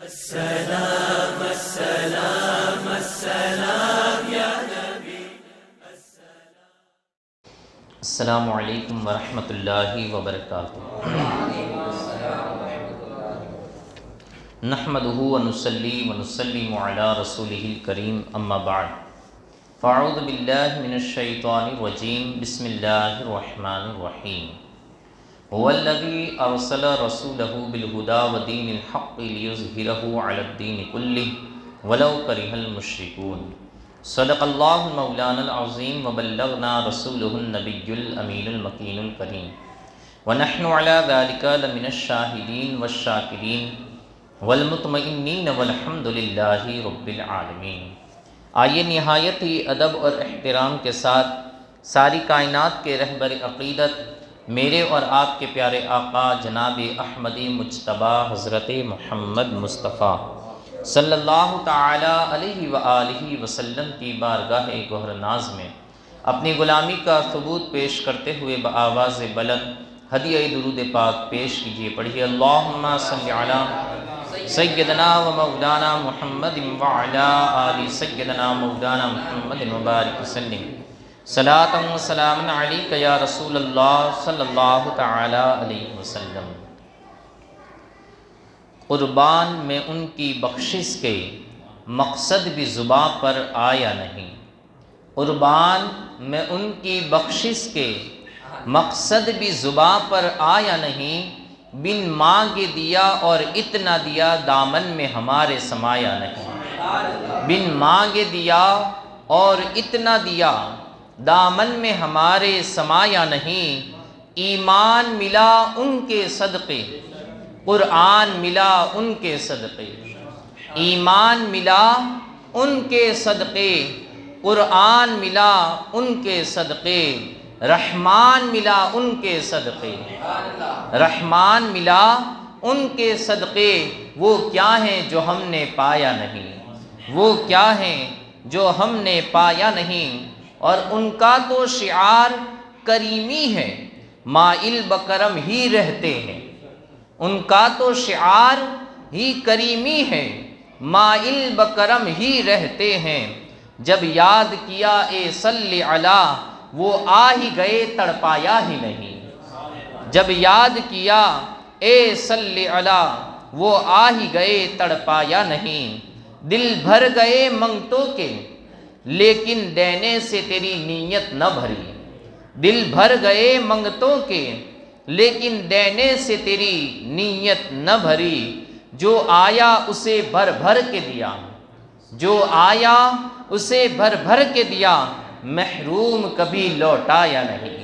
السلام السلام السلام یا نبی. السلام علیکم ورحمۃ اللہ وبرکاتہ. نحمدہ ونصلی ونسلم علی رسولہ الکریم اما بعد فاعوذ باللہ من الشیطان الرجیم بسم اللہ الرحمن الرحیم. هو الذی ارسل رسولہ بالہدی ودین الحق لیظہرہ علی الدین کلہ ولو کرہ المشرکون. صدق اللہ مولانا العظیم وبلغنا رسولہ النبی الامین المکین الکریم ونحن علی ذلک لمن الشاہدین والشاکرین والمطمئنین والحمد للہ رب العالمین. آئیے نہایت ہی ادب اور احترام کے ساتھ ساری کائنات کے رہبر عقیدت میرے اور آپ کے پیارے آقا جناب احمدی مجتبی حضرت محمد مصطفیٰ صلی اللہ تعالی علیہ وآلہ وسلم کی بارگاہ گہر ناز میں اپنی غلامی کا ثبوت پیش کرتے ہوئے بآواز بلند ہدیہ درود پاک پیش کیجیے. پڑھیے اللہم صلی علی سیدنا و مولانا محمد وعلی آل سیدنا مولانا محمد مبارک وسلم. صلاۃ و سلام علیک یا رسول اللہ صلی اللہ تعالی علیہ وسلم. قربان میں ان کی بخشش کے مقصد بھی زباں پر آیا نہیں. قربان میں ان کی بخشش کے مقصد بھی زباں پر آیا نہیں. بن مانگے دیا اور اتنا دیا دامن میں ہمارے سمایا نہیں. بن مانگے دیا اور اتنا دیا دامن میں ہمارے سمایا نہیں. ایمان ملا ان کے صدقے قرآن ملا ان کے صدقے. ایمان ملا ان کے صدقے قرآن ملا ان کے صدقے. رحمان ملا ان کے صدقے رحمان ملا ان کے صدقے. وہ کیا ہیں جو ہم نے پایا نہیں وہ کیا ہیں جو ہم نے پایا نہیں. اور ان کا تو شعار کریمی ہے مائل بکرم ہی رہتے ہیں. ان کا تو شعار ہی کریمی ہے مائل بکرم ہی رہتے ہیں. جب یاد کیا اے صلی علی وہ آ ہی گئے تڑپایا ہی نہیں. جب یاد کیا اے صلی علی وہ آ ہی گئے تڑپایا نہیں. دل بھر گئے منگتوں کے لیکن دینے سے تیری نیت نہ بھری. دل بھر گئے منگتوں کے لیکن دینے سے تیری نیت نہ بھری. جو آیا اسے بھر بھر کے دیا جو آیا اسے بھر بھر کے دیا. محروم کبھی لوٹا یا نہیں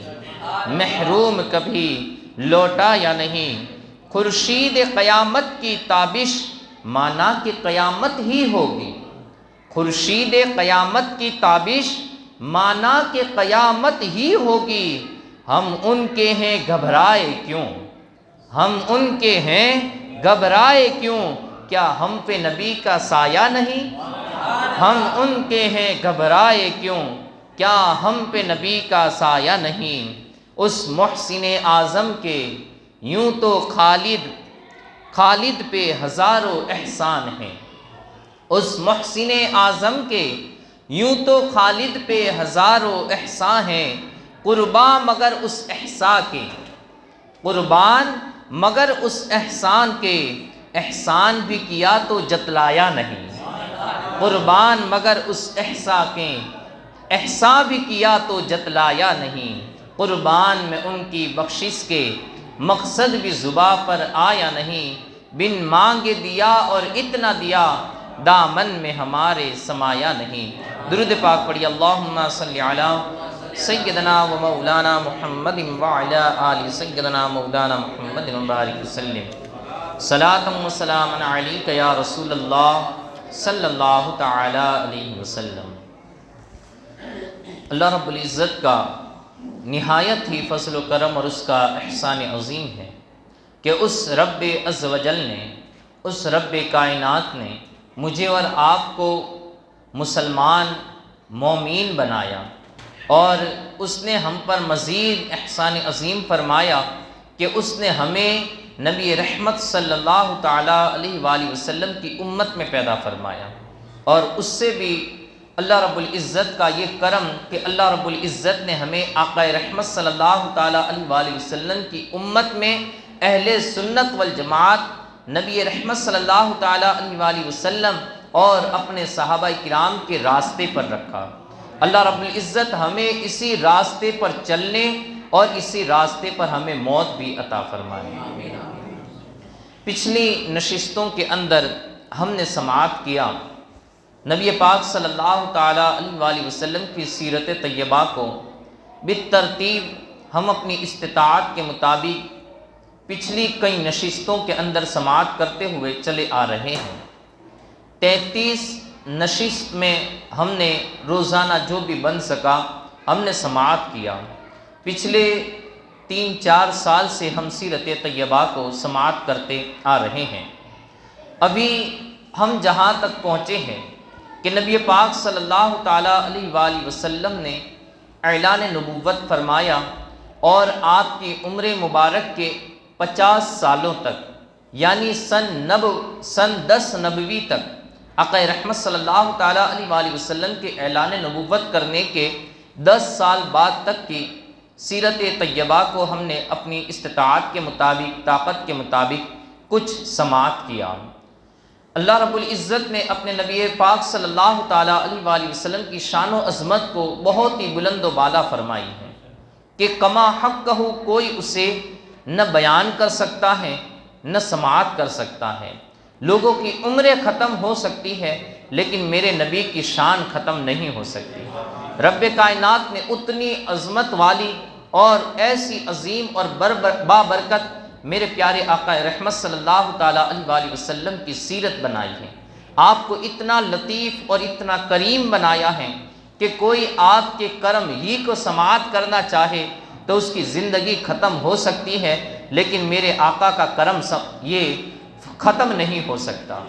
محروم کبھی لوٹا یا نہیں. خورشید قیامت کی تابش مانا کہ قیامت ہی ہوگی. خورشید قیامت کی تابش مانا کہ قیامت ہی ہوگی. ہم ان کے ہیں گھبرائے کیوں ہم ان کے ہیں گھبرائے کیوں. کیا ہم پہ نبی کا سایہ نہیں ہم ان کے ہیں گھبرائے کیوں. کیا ہم پہ نبی کا سایہ نہیں. اس محسن اعظم کے یوں تو خالد پہ ہزاروں احسان ہیں. اس محسن اعظم کے یوں تو خالد پہ ہزاروں احسان ہیں. قربان مگر اس احسان کے قربان مگر اس احسان کے. احسان بھی کیا تو جتلایا نہیں. قربان مگر اس احسان کے احسان بھی کیا تو جتلایا نہیں. قربان میں ان کی بخشش کے مقصد بھی زباں پر آیا نہیں. بن مانگے دیا اور اتنا دیا دامن میں ہمارے سمایا نہیں. درود پاک پڑھی اللہم صلی علی سیدنا و مولانا محمد وعلی آل سیدنا مولانا محمد مبارک وسلم. صلاۃ و سلام علیک یا رسول اللہ صلی اللہ تعالی علیہ وسلم. اللہ رب العزت کا نہایت ہی فضل و کرم اور اس کا احسان عظیم ہے کہ اس رب عز و جل نے اس رب کائنات نے مجھے اور آپ کو مسلمان مومین بنایا. اور اس نے ہم پر مزید احسان عظیم فرمایا کہ اس نے ہمیں نبی رحمت صلی اللہ تعالیٰ علیہ وآلہ وسلم کی امت میں پیدا فرمایا، اور اس سے بھی اللہ رب العزت کا یہ کرم کہ اللہ رب العزت نے ہمیں آقا رحمت صلی اللہ تعالیٰ علیہ وآلہ وسلم کی امت میں اہل سنت والجماعت نبی رحمت صلی اللہ تعالیٰ علیہ وآلہ وسلم اور اپنے صحابہ کرام کے راستے پر رکھا۔ اللہ رب العزت ہمیں اسی راستے پر چلنے اور اسی راستے پر ہمیں موت بھی عطا فرمائے۔ پچھلی نشستوں کے اندر ہم نے سماعت کیا نبی پاک صلی اللہ تعالیٰ علیہ وآلہ وسلم کی سیرت طیبہ کو بالترتیب ہم اپنی استطاعت کے مطابق پچھلی کئی نشستوں کے اندر سماعت کرتے ہوئے چلے آ رہے ہیں۔ 33 نشست میں ہم نے روزانہ جو بھی بن سکا ہم نے سماعت کیا۔ پچھلے 3-4 سال سے ہم سیرت طیبہ کو سماعت کرتے آ رہے ہیں۔ ابھی ہم جہاں تک پہنچے ہیں کہ نبی پاک صلی اللہ تعالیٰ علیہ وآلہ وسلم نے اعلان نبوت فرمایا، اور آپ کی عمر مبارک کے 50 سالوں تک یعنی سن 10 نبوی تک آقا رحمت صلی اللہ تعالیٰ علیہ وآلہ وسلم کے اعلان نبوت کرنے کے 10 سال بعد تک کی سیرت طیبہ کو ہم نے اپنی استطاعت کے مطابق، طاقت کے مطابق کچھ سماعت کیا۔ اللہ رب العزت نے اپنے نبی پاک صلی اللہ تعالیٰ علیہ وآلہ وسلم کی شان و عظمت کو بہت ہی بلند و بالا فرمائی ہے کہ کما حق کہو، کوئی اسے نہ بیان کر سکتا ہے نہ سماعت کر سکتا ہے۔ لوگوں کی عمریں ختم ہو سکتی ہے لیکن میرے نبی کی شان ختم نہیں ہو سکتی۔ رب کائنات نے اتنی عظمت والی اور ایسی عظیم اور بابرکت میرے پیارے آقا رحمت صلی اللہ تعالیٰ علیہ وآلہ وسلم کی سیرت بنائی ہے۔ آپ کو اتنا لطیف اور اتنا کریم بنایا ہے کہ کوئی آپ کے کرم ہی کو سماعت کرنا چاہے تو اس کی زندگی ختم ہو سکتی ہے، لیکن میرے آقا کا کرم یہ ختم نہیں ہو سکتا۔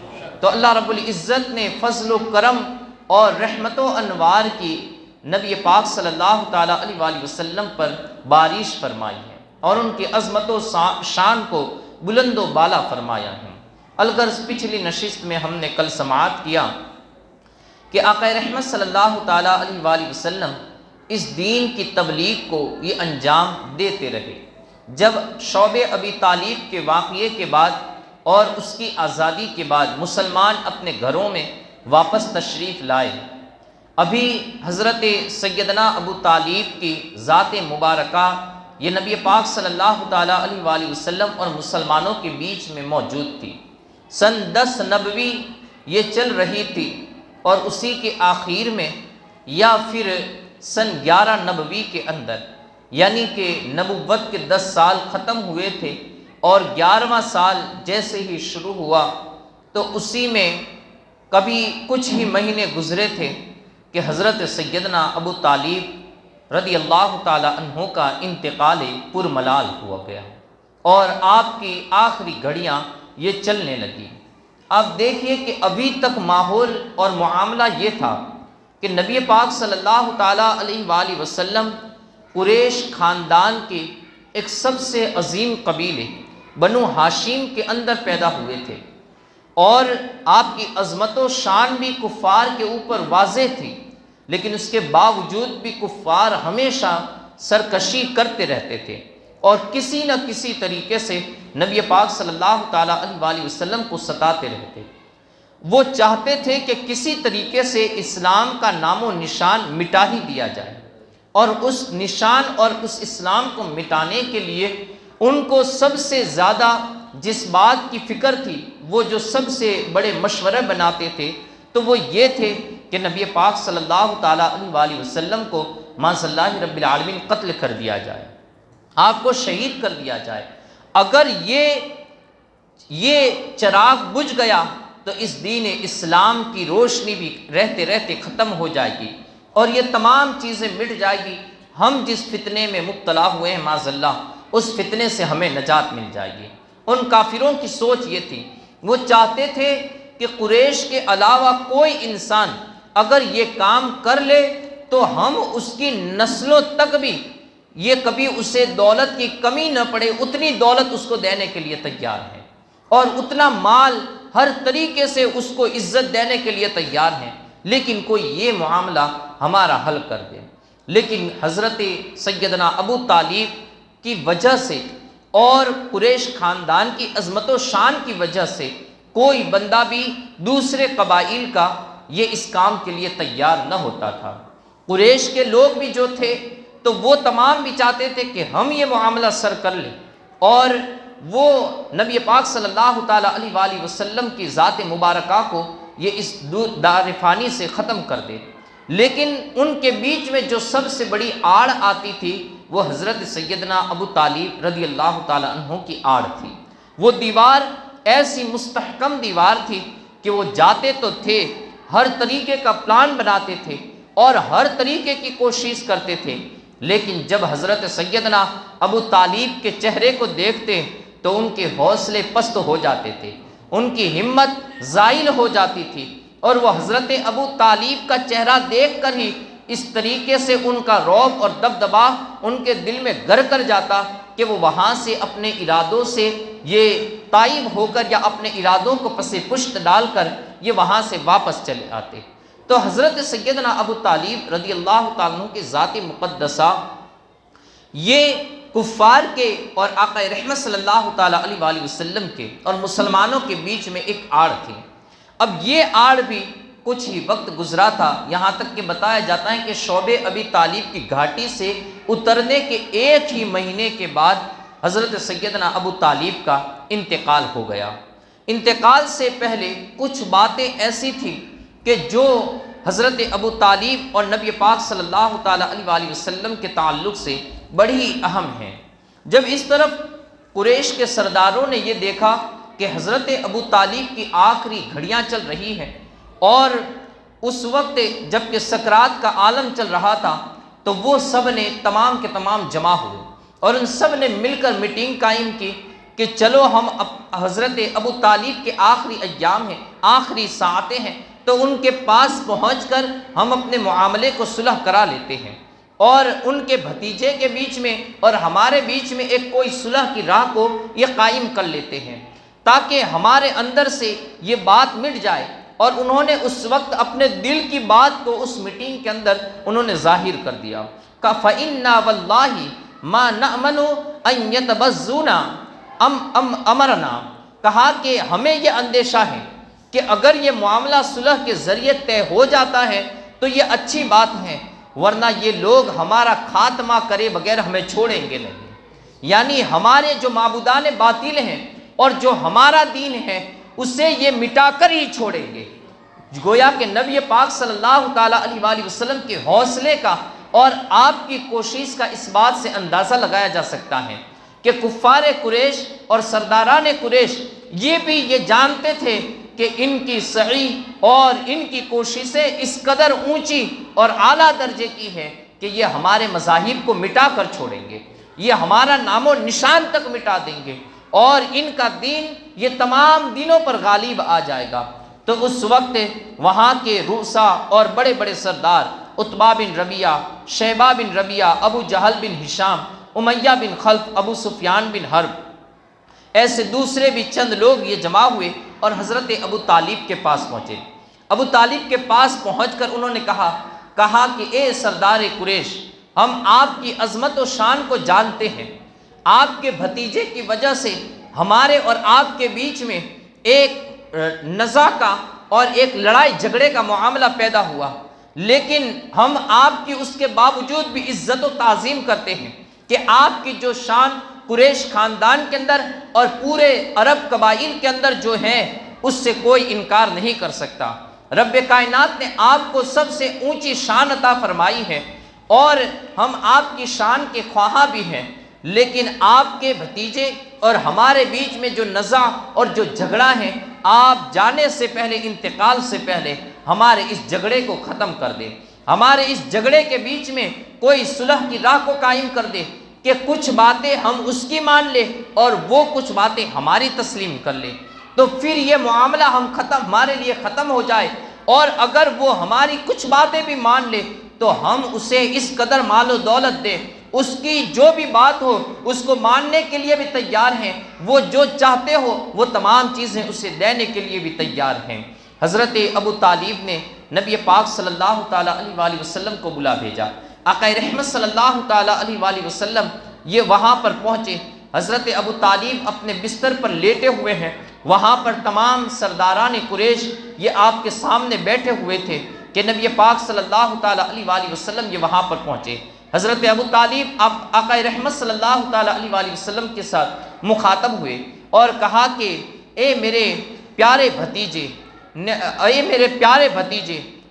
تو اللہ رب العزت نے فضل و کرم اور رحمت و انوار کی نبی پاک صلی اللہ تعالیٰ علیہ وآلہ وسلم پر بارش فرمائی ہے اور ان کی عظمت و شان کو بلند و بالا فرمایا ہے۔ الغرض پچھلی نشست میں ہم نے کل سماعت کیا کہ آقا رحمت صلی اللہ تعالیٰ علیہ وآلہ وسلم اس دین کی تبلیغ کو یہ انجام دیتے رہے۔ جب شعب ابی طالب کے واقعے کے بعد اور اس کی آزادی کے بعد مسلمان اپنے گھروں میں واپس تشریف لائے، ابھی حضرت سیدنا ابو طالب کی ذات مبارکہ یہ نبی پاک صلی اللہ تعالیٰ علیہ وآلہ وسلم اور مسلمانوں کے بیچ میں موجود تھی۔ سن 10 نبوی یہ چل رہی تھی اور اسی کے آخر میں یا پھر سن 11 نبوی کے اندر، یعنی کہ نبوت کے 10 سال ختم ہوئے تھے اور 11واں سال جیسے ہی شروع ہوا تو اسی میں کبھی کچھ ہی مہینے گزرے تھے کہ حضرت سیدنا ابو طالب رضی اللہ تعالی عنہ کا انتقال پرملال ہوا گیا اور آپ کی آخری گھڑیاں یہ چلنے لگی۔ اب دیکھیے کہ ابھی تک ماحول اور معاملہ یہ تھا کہ نبی پاک صلی اللہ تعالیٰ علیہ وآلہ وسلم قریش خاندان کے ایک سب سے عظیم قبیلے بنو ہاشم کے اندر پیدا ہوئے تھے، اور آپ کی عظمت و شان بھی کفار کے اوپر واضح تھی، لیکن اس کے باوجود بھی کفار ہمیشہ سرکشی کرتے رہتے تھے اور کسی نہ کسی طریقے سے نبی پاک صلی اللہ تعالیٰ علیہ وآلہ وسلم کو ستاتے رہتے۔ وہ چاہتے تھے کہ کسی طریقے سے اسلام کا نام و نشان مٹا ہی دیا جائے، اور اس نشان اور اس اسلام کو مٹانے کے لیے ان کو سب سے زیادہ جس بات کی فکر تھی، وہ جو سب سے بڑے مشورے بناتے تھے تو وہ یہ تھے کہ نبی پاک صلی اللہ تعالیٰ علیہ وآلہ وسلم کو معاذ اللہ رب العالمین قتل کر دیا جائے، آپ کو شہید کر دیا جائے۔ اگر یہ چراغ بجھ گیا تو اس دین اسلام کی روشنی بھی رہتے رہتے ختم ہو جائے گی اور یہ تمام چیزیں مٹ جائے گی۔ ہم جس فتنے میں مبتلا ہوئے ہیں معاذ اللہ، اس فتنے سے ہمیں نجات مل جائے گی۔ ان کافروں کی سوچ یہ تھی، وہ چاہتے تھے کہ قریش کے علاوہ کوئی انسان اگر یہ کام کر لے تو ہم اس کی نسلوں تک بھی یہ کبھی اسے دولت کی کمی نہ پڑے، اتنی دولت اس کو دینے کے لیے تیار ہیں، اور اتنا مال ہر طریقے سے اس کو عزت دینے کے لیے تیار ہیں، لیکن کوئی یہ معاملہ ہمارا حل کر دے۔ لیکن حضرت سیدنا ابو طالب کی وجہ سے اور قریش خاندان کی عظمت و شان کی وجہ سے کوئی بندہ بھی دوسرے قبائل کا یہ اس کام کے لیے تیار نہ ہوتا تھا۔ قریش کے لوگ بھی جو تھے تو وہ تمام بھی چاہتے تھے کہ ہم یہ معاملہ سر کر لیں اور وہ نبی پاک صلی اللہ تعالیٰ علیہ وآلہ وسلم کی ذات مبارکہ کو یہ اس دار فانی سے ختم کر دے۔ لیکن ان کے بیچ میں جو سب سے بڑی آڑ آتی تھی وہ حضرت سیدنا ابو طالب رضی اللہ تعالیٰ عنہ کی آڑ تھی۔ وہ دیوار ایسی مستحکم دیوار تھی کہ وہ جاتے تو تھے، ہر طریقے کا پلان بناتے تھے اور ہر طریقے کی کوشش کرتے تھے، لیکن جب حضرت سیدنا ابو طالب کے چہرے کو دیکھتے تو ان کے حوصلے پست ہو جاتے تھے، ان کی ہمت زائل ہو جاتی تھی، اور وہ حضرت ابو طالب کا چہرہ دیکھ کر ہی اس طریقے سے ان کا رعب اور دبدبا ان کے دل میں گر کر جاتا کہ وہ وہاں سے اپنے ارادوں سے یہ تائب ہو کر یا اپنے ارادوں کو پس پشت ڈال کر یہ وہاں سے واپس چلے آتے۔ تو حضرت سیدنا ابو طالب رضی اللہ تعالیٰ عنہ کی ذات مقدسہ یہ کفار کے اور آقا رحمت صلی اللہ تعالیٰ علیہ وآلہ وسلم کے اور مسلمانوں کے بیچ میں ایک آڑ تھی۔ اب یہ آڑ بھی کچھ ہی وقت گزرا تھا، یہاں تک کہ بتایا جاتا ہے کہ شعب ابی طالب کی گھاٹی سے اترنے کے ایک ہی مہینے کے بعد حضرت سیدنا ابو طالب کا انتقال ہو گیا۔ انتقال سے پہلے کچھ باتیں ایسی تھیں کہ جو حضرت ابو طالب اور نبی پاک صلی اللہ تعالیٰ علیہ وآلہ وسلم کے تعلق سے بڑی اہم ہیں۔ جب اس طرف قریش کے سرداروں نے یہ دیکھا کہ حضرت ابو طالب کی آخری گھڑیاں چل رہی ہیں اور اس وقت جب کہ سکرات کا عالم چل رہا تھا تو وہ سب نے تمام کے تمام جمع ہوئے اور ان سب نے مل کر میٹنگ قائم کی کہ چلو ہم حضرت ابو طالب کے آخری ایام ہیں، آخری ساعتیں ہیں، تو ان کے پاس پہنچ کر ہم اپنے معاملے کو صلح کرا لیتے ہیں اور ان کے بھتیجے کے بیچ میں اور ہمارے بیچ میں ایک کوئی صلح کی راہ کو یہ قائم کر لیتے ہیں تاکہ ہمارے اندر سے یہ بات مٹ جائے۔ اور انہوں نے اس وقت اپنے دل کی بات کو اس میٹنگ کے اندر انہوں نے ظاہر کر دیا کہ فَإِنَّا وَاللَّهِ مَا نَأْمَنُ أَن يَتَبَزُّونَا أَمْرَنَا، کہا کہ ہمیں یہ اندیشہ ہے کہ اگر یہ معاملہ صلح کے ذریعے طے ہو جاتا ہے تو یہ اچھی بات ہے، ورنہ یہ لوگ ہمارا خاتمہ کرے بغیر ہمیں چھوڑیں گے نہیں۔ یعنی ہمارے جو معبودان باطل ہیں اور جو ہمارا دین ہے اسے یہ مٹا کر ہی چھوڑیں گے۔ گویا کہ نبی پاک صلی اللہ تعالیٰ علیہ وآلہ وسلم کے حوصلے کا اور آپ کی کوشش کا اس بات سے اندازہ لگایا جا سکتا ہے کہ کفار قریش اور سرداران قریش یہ بھی یہ جانتے تھے کہ ان کی سعی اور ان کی کوششیں اس قدر اونچی اور اعلیٰ درجے کی ہے کہ یہ ہمارے مذاہب کو مٹا کر چھوڑیں گے، یہ ہمارا نام و نشان تک مٹا دیں گے اور ان کا دین یہ تمام دینوں پر غالب آ جائے گا۔ تو اس وقت وہاں کے رؤسا اور بڑے بڑے سردار عتبہ بن ربیعہ، شیبہ بن ربیعہ، ابو جہل بن ہشام، امیہ بن خلف، ابو سفیان بن حرب، ایسے دوسرے بھی چند لوگ یہ جمع ہوئے اور حضرت ابو طالب کے پاس پہنچے۔ ابو طالب کے پاس پہنچ کر انہوں نے کہا کہ اے سردار قریش، ہم آپ کی عظمت و شان کو جانتے ہیں، آپ کے بھتیجے کی وجہ سے ہمارے اور آپ کے بیچ میں ایک نزاع کا اور ایک لڑائی جھگڑے کا معاملہ پیدا ہوا، لیکن ہم آپ کی اس کے باوجود بھی عزت و تعظیم کرتے ہیں کہ آپ کی جو شان قریش خاندان کے اندر اور پورے عرب قبائل کے اندر جو ہے اس سے کوئی انکار نہیں کر سکتا۔ رب کائنات نے آپ کو سب سے اونچی شان عطا فرمائی ہے اور ہم آپ کی شان کے خواہاں بھی ہیں، لیکن آپ کے بھتیجے اور ہمارے بیچ میں جو نزاع اور جو جھگڑا ہے، آپ جانے سے پہلے، انتقال سے پہلے ہمارے اس جھگڑے کو ختم کر دے، ہمارے اس جھگڑے کے بیچ میں کوئی صلح کی راہ کو قائم کر دے کہ کچھ باتیں ہم اس کی مان لیں اور وہ کچھ باتیں ہماری تسلیم کر لیں، تو پھر یہ معاملہ ہمارے لیے ختم ہو جائے، اور اگر وہ ہماری کچھ باتیں بھی مان لے تو ہم اسے اس قدر مال و دولت دیں اس کی جو بھی بات ہو اس کو ماننے کے لیے بھی تیار ہیں، وہ جو چاہتے ہو وہ تمام چیزیں اسے دینے کے لیے بھی تیار ہیں۔ حضرت ابو طالب نے نبی پاک صلی اللہ تعالیٰ علیہ وآلہ وسلم کو بلا بھیجا۔ آقا رحمت صلی اللہ تعالیٰ علیہ وآلہ وسلم یہ وہاں پر پہنچے۔ حضرت ابو طالب اپنے بستر پر لیٹے ہوئے ہیں، وہاں پر تمام سرداران قریش یہ آپ کے سامنے بیٹھے ہوئے تھے کہ نبی پاک صلی اللہ تعالیٰ علیہ وآلہ وسلم یہ وہاں پر پہنچے۔ حضرت ابو طالب آقا رحمت صلی اللہ تعالیٰ علیہ وآلہ وسلم کے ساتھ مخاطب ہوئے اور کہا کہ اے میرے پیارے بھتیجے،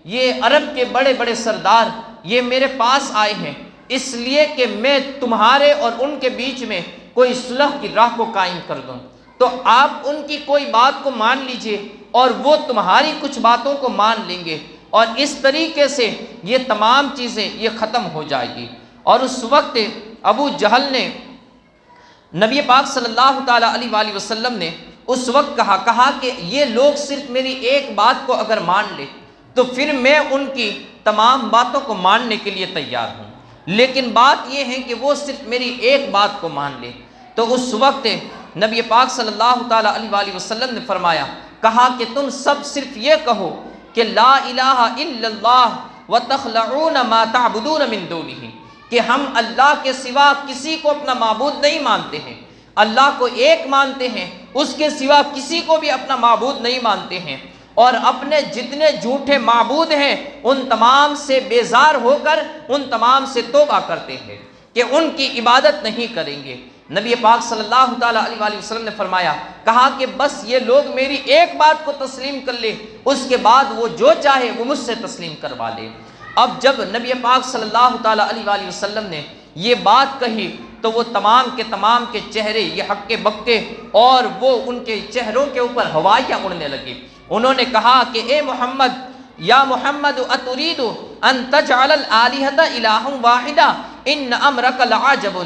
یہ عرب کے بڑے بڑے سردار یہ میرے پاس آئے ہیں اس لیے کہ میں تمہارے اور ان کے بیچ میں کوئی صلح کی راہ کو قائم کر دوں، تو آپ ان کی کوئی بات کو مان لیجئے اور وہ تمہاری کچھ باتوں کو مان لیں گے، اور اس طریقے سے یہ تمام چیزیں یہ ختم ہو جائے گی۔ اور اس وقت ابو جہل نے نبی پاک صلی اللہ تعالیٰ علیہ وآلہ وسلم نے اس وقت کہا کہ یہ لوگ صرف میری ایک بات کو اگر مان لے تو پھر میں ان کی تمام باتوں کو ماننے کے لیے تیار ہوں، لیکن بات یہ ہے کہ وہ صرف میری ایک بات کو مان لے۔ تو اس وقت نبی پاک صلی اللہ تعالیٰ علیہ وآلہ وسلم نے کہا کہ تم سب صرف یہ کہو کہ لا الہ الا اللہ وتخلعون ما تعبدون من دونہ، کہ ہم اللہ کے سوا کسی کو اپنا معبود نہیں مانتے ہیں، اللہ کو ایک مانتے ہیں، اس کے سوا کسی کو بھی اپنا معبود نہیں مانتے ہیں، اور اپنے جتنے جھوٹے معبود ہیں ان تمام سے بیزار ہو کر ان تمام سے توبہ کرتے ہیں کہ ان کی عبادت نہیں کریں گے۔ نبی پاک صلی اللہ تعالیٰ علیہ وآلہ وسلم نے کہا کہ بس یہ لوگ میری ایک بات کو تسلیم کر لے، اس کے بعد وہ جو چاہے وہ مجھ سے تسلیم کروا لے۔ اب جب نبی پاک صلی اللہ تعالیٰ علیہ وآلہ وسلم نے یہ بات کہی تو وہ تمام کے چہرے یہ ہکے بکے اور وہ ان کے چہروں کے اوپر ہوائیاں اڑنے لگی۔ انہوں نے کہا کہ اے محمد، یا محمد اترید ان تجعل الآلہۃ الہا واحدہ ان امرک لعجب،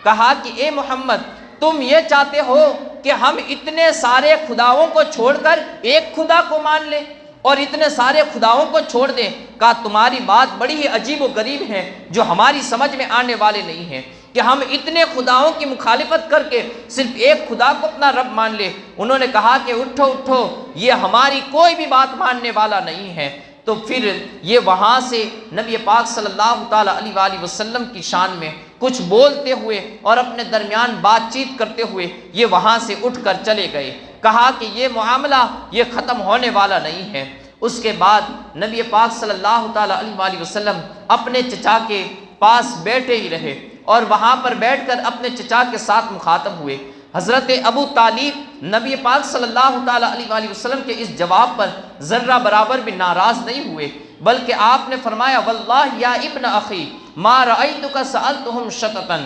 کہا کہ اے محمد تم یہ چاہتے ہو کہ ہم اتنے سارے خداؤں کو چھوڑ کر ایک خدا کو مان لیں اور اتنے سارے خداؤں کو چھوڑ دیں؟ کہا تمہاری بات بڑی ہی عجیب و غریب ہے جو ہماری سمجھ میں آنے والے نہیں ہیں کہ ہم اتنے خداؤں کی مخالفت کر کے صرف ایک خدا کو اپنا رب مان لے۔ انہوں نے کہا کہ اٹھو یہ ہماری کوئی بھی بات ماننے والا نہیں ہے۔ تو پھر یہ وہاں سے نبی پاک صلی اللہ تعالیٰ علیہ وآلہ وسلم کی شان میں کچھ بولتے ہوئے اور اپنے درمیان بات چیت کرتے ہوئے یہ وہاں سے اٹھ کر چلے گئے۔ کہا کہ یہ معاملہ یہ ختم ہونے والا نہیں ہے۔ اس کے بعد نبی پاک صلی اللہ تعالیٰ علیہ وآلہ وسلم اپنے چچا کے پاس بیٹھے ہی رہے اور وہاں پر بیٹھ کر اپنے چچا کے ساتھ مخاطب ہوئے۔ حضرت ابو طالب نبی پاک صلی اللہ تعالیٰ علیہ وآلہ وسلم کے اس جواب پر ذرہ برابر بھی ناراض نہیں ہوئے، بلکہ آپ نے فرمایا واللہ یا ابن اخی ما رأیتک سألتہم شططا،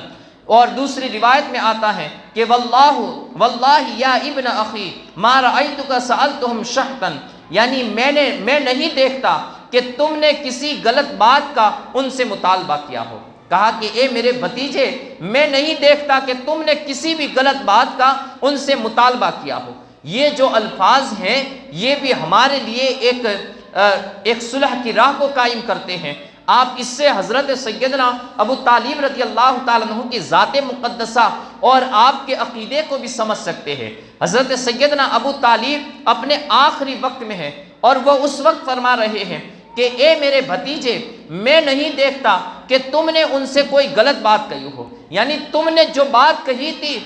اور دوسری روایت میں آتا ہے کہ واللہ یا ابن اخی ما رأیتک سألتہم شحطا، یعنی میں نہیں دیکھتا کہ تم نے کسی غلط بات کا ان سے مطالبہ کیا ہو۔ کہا کہ اے میرے بھتیجے میں نہیں دیکھتا کہ تم نے کسی بھی غلط بات کا ان سے مطالبہ کیا ہو۔ یہ جو الفاظ ہیں یہ بھی ہمارے لیے ایک صلح کی راہ کو قائم کرتے ہیں۔ آپ اس سے حضرت سیدنا ابو طالب رضی اللہ تعالیٰ عنہ کی ذات مقدسہ اور آپ کے عقیدے کو بھی سمجھ سکتے ہیں۔ حضرت سیدنا ابو طالب اپنے آخری وقت میں ہیں اور وہ اس وقت فرما رہے ہیں کہ اے میرے بھتیجے میں نہیں دیکھتا کہ تم نے ان سے کوئی غلط بات کہی ہو، یعنی تم نے جو بات کہی تھی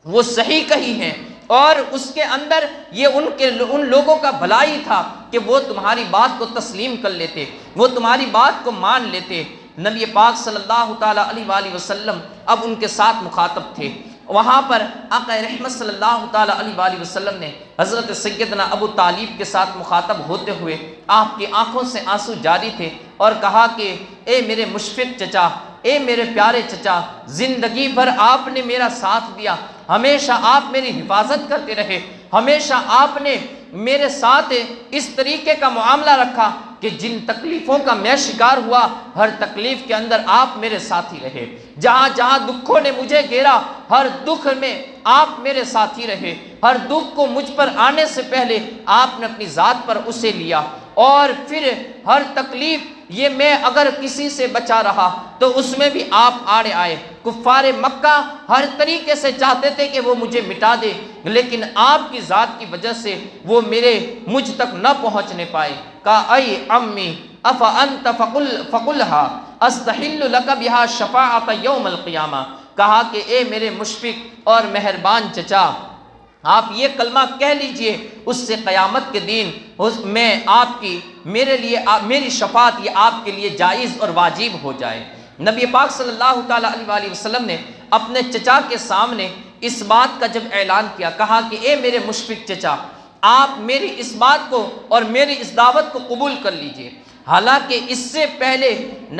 وہ صحیح کہی ہے اور اس کے اندر یہ ان لوگوں کا بھلائی تھا کہ وہ تمہاری بات کو تسلیم کر لیتے، وہ تمہاری بات کو مان لیتے۔ نبی پاک صلی اللہ تعالیٰ علیہ وآلہ وسلم اب ان کے ساتھ مخاطب تھے۔ وہاں پر آقا رحمت صلی اللہ تعالیٰ علیہ وآلہ وسلم نے حضرت سیدنا ابو طالب کے ساتھ مخاطب ہوتے ہوئے آپ کی آنکھوں سے آنسو جاری تھے اور کہا کہ اے میرے مشفق چچا، اے میرے پیارے چچا، زندگی بھر آپ نے میرا ساتھ دیا، ہمیشہ آپ میری حفاظت کرتے رہے، ہمیشہ آپ نے میرے ساتھ اس طریقے کا معاملہ رکھا کہ جن تکلیفوں کا میں شکار ہوا ہر تکلیف کے اندر آپ میرے ساتھی رہے، جہاں جہاں دکھوں نے مجھے گھیرا ہر دکھ میں آپ میرے ساتھی رہے، ہر دکھ کو مجھ پر آنے سے پہلے آپ نے اپنی ذات پر اسے لیا، اور پھر ہر تکلیف یہ میں اگر کسی سے بچا رہا تو اس میں بھی آپ آڑے آئے۔ کفار مکہ ہر طریقے سے چاہتے تھے کہ وہ مجھے مٹا دے، لیکن آپ کی ذات کی وجہ سے وہ مجھ تک نہ پہنچنے پائے۔ کہا اے امی افانت فقلھا استحل لک بہا شفاعت یوم القیامہ، کہا کہ اے میرے مشفق اور مہربان چچا، آپ یہ کلمہ کہہ لیجئے، اس سے قیامت کے دن میں آپ کی میری شفاعت یہ آپ کے لیے جائز اور واجب ہو جائے۔ نبی پاک صلی اللہ تعالیٰ علیہ وسلم نے اپنے چچا کے سامنے اس بات کا جب اعلان کیا، کہا کہ اے میرے مشفق چچا، آپ میری اس بات کو اور میری اس دعوت کو قبول کر لیجئے۔ حالانکہ اس سے پہلے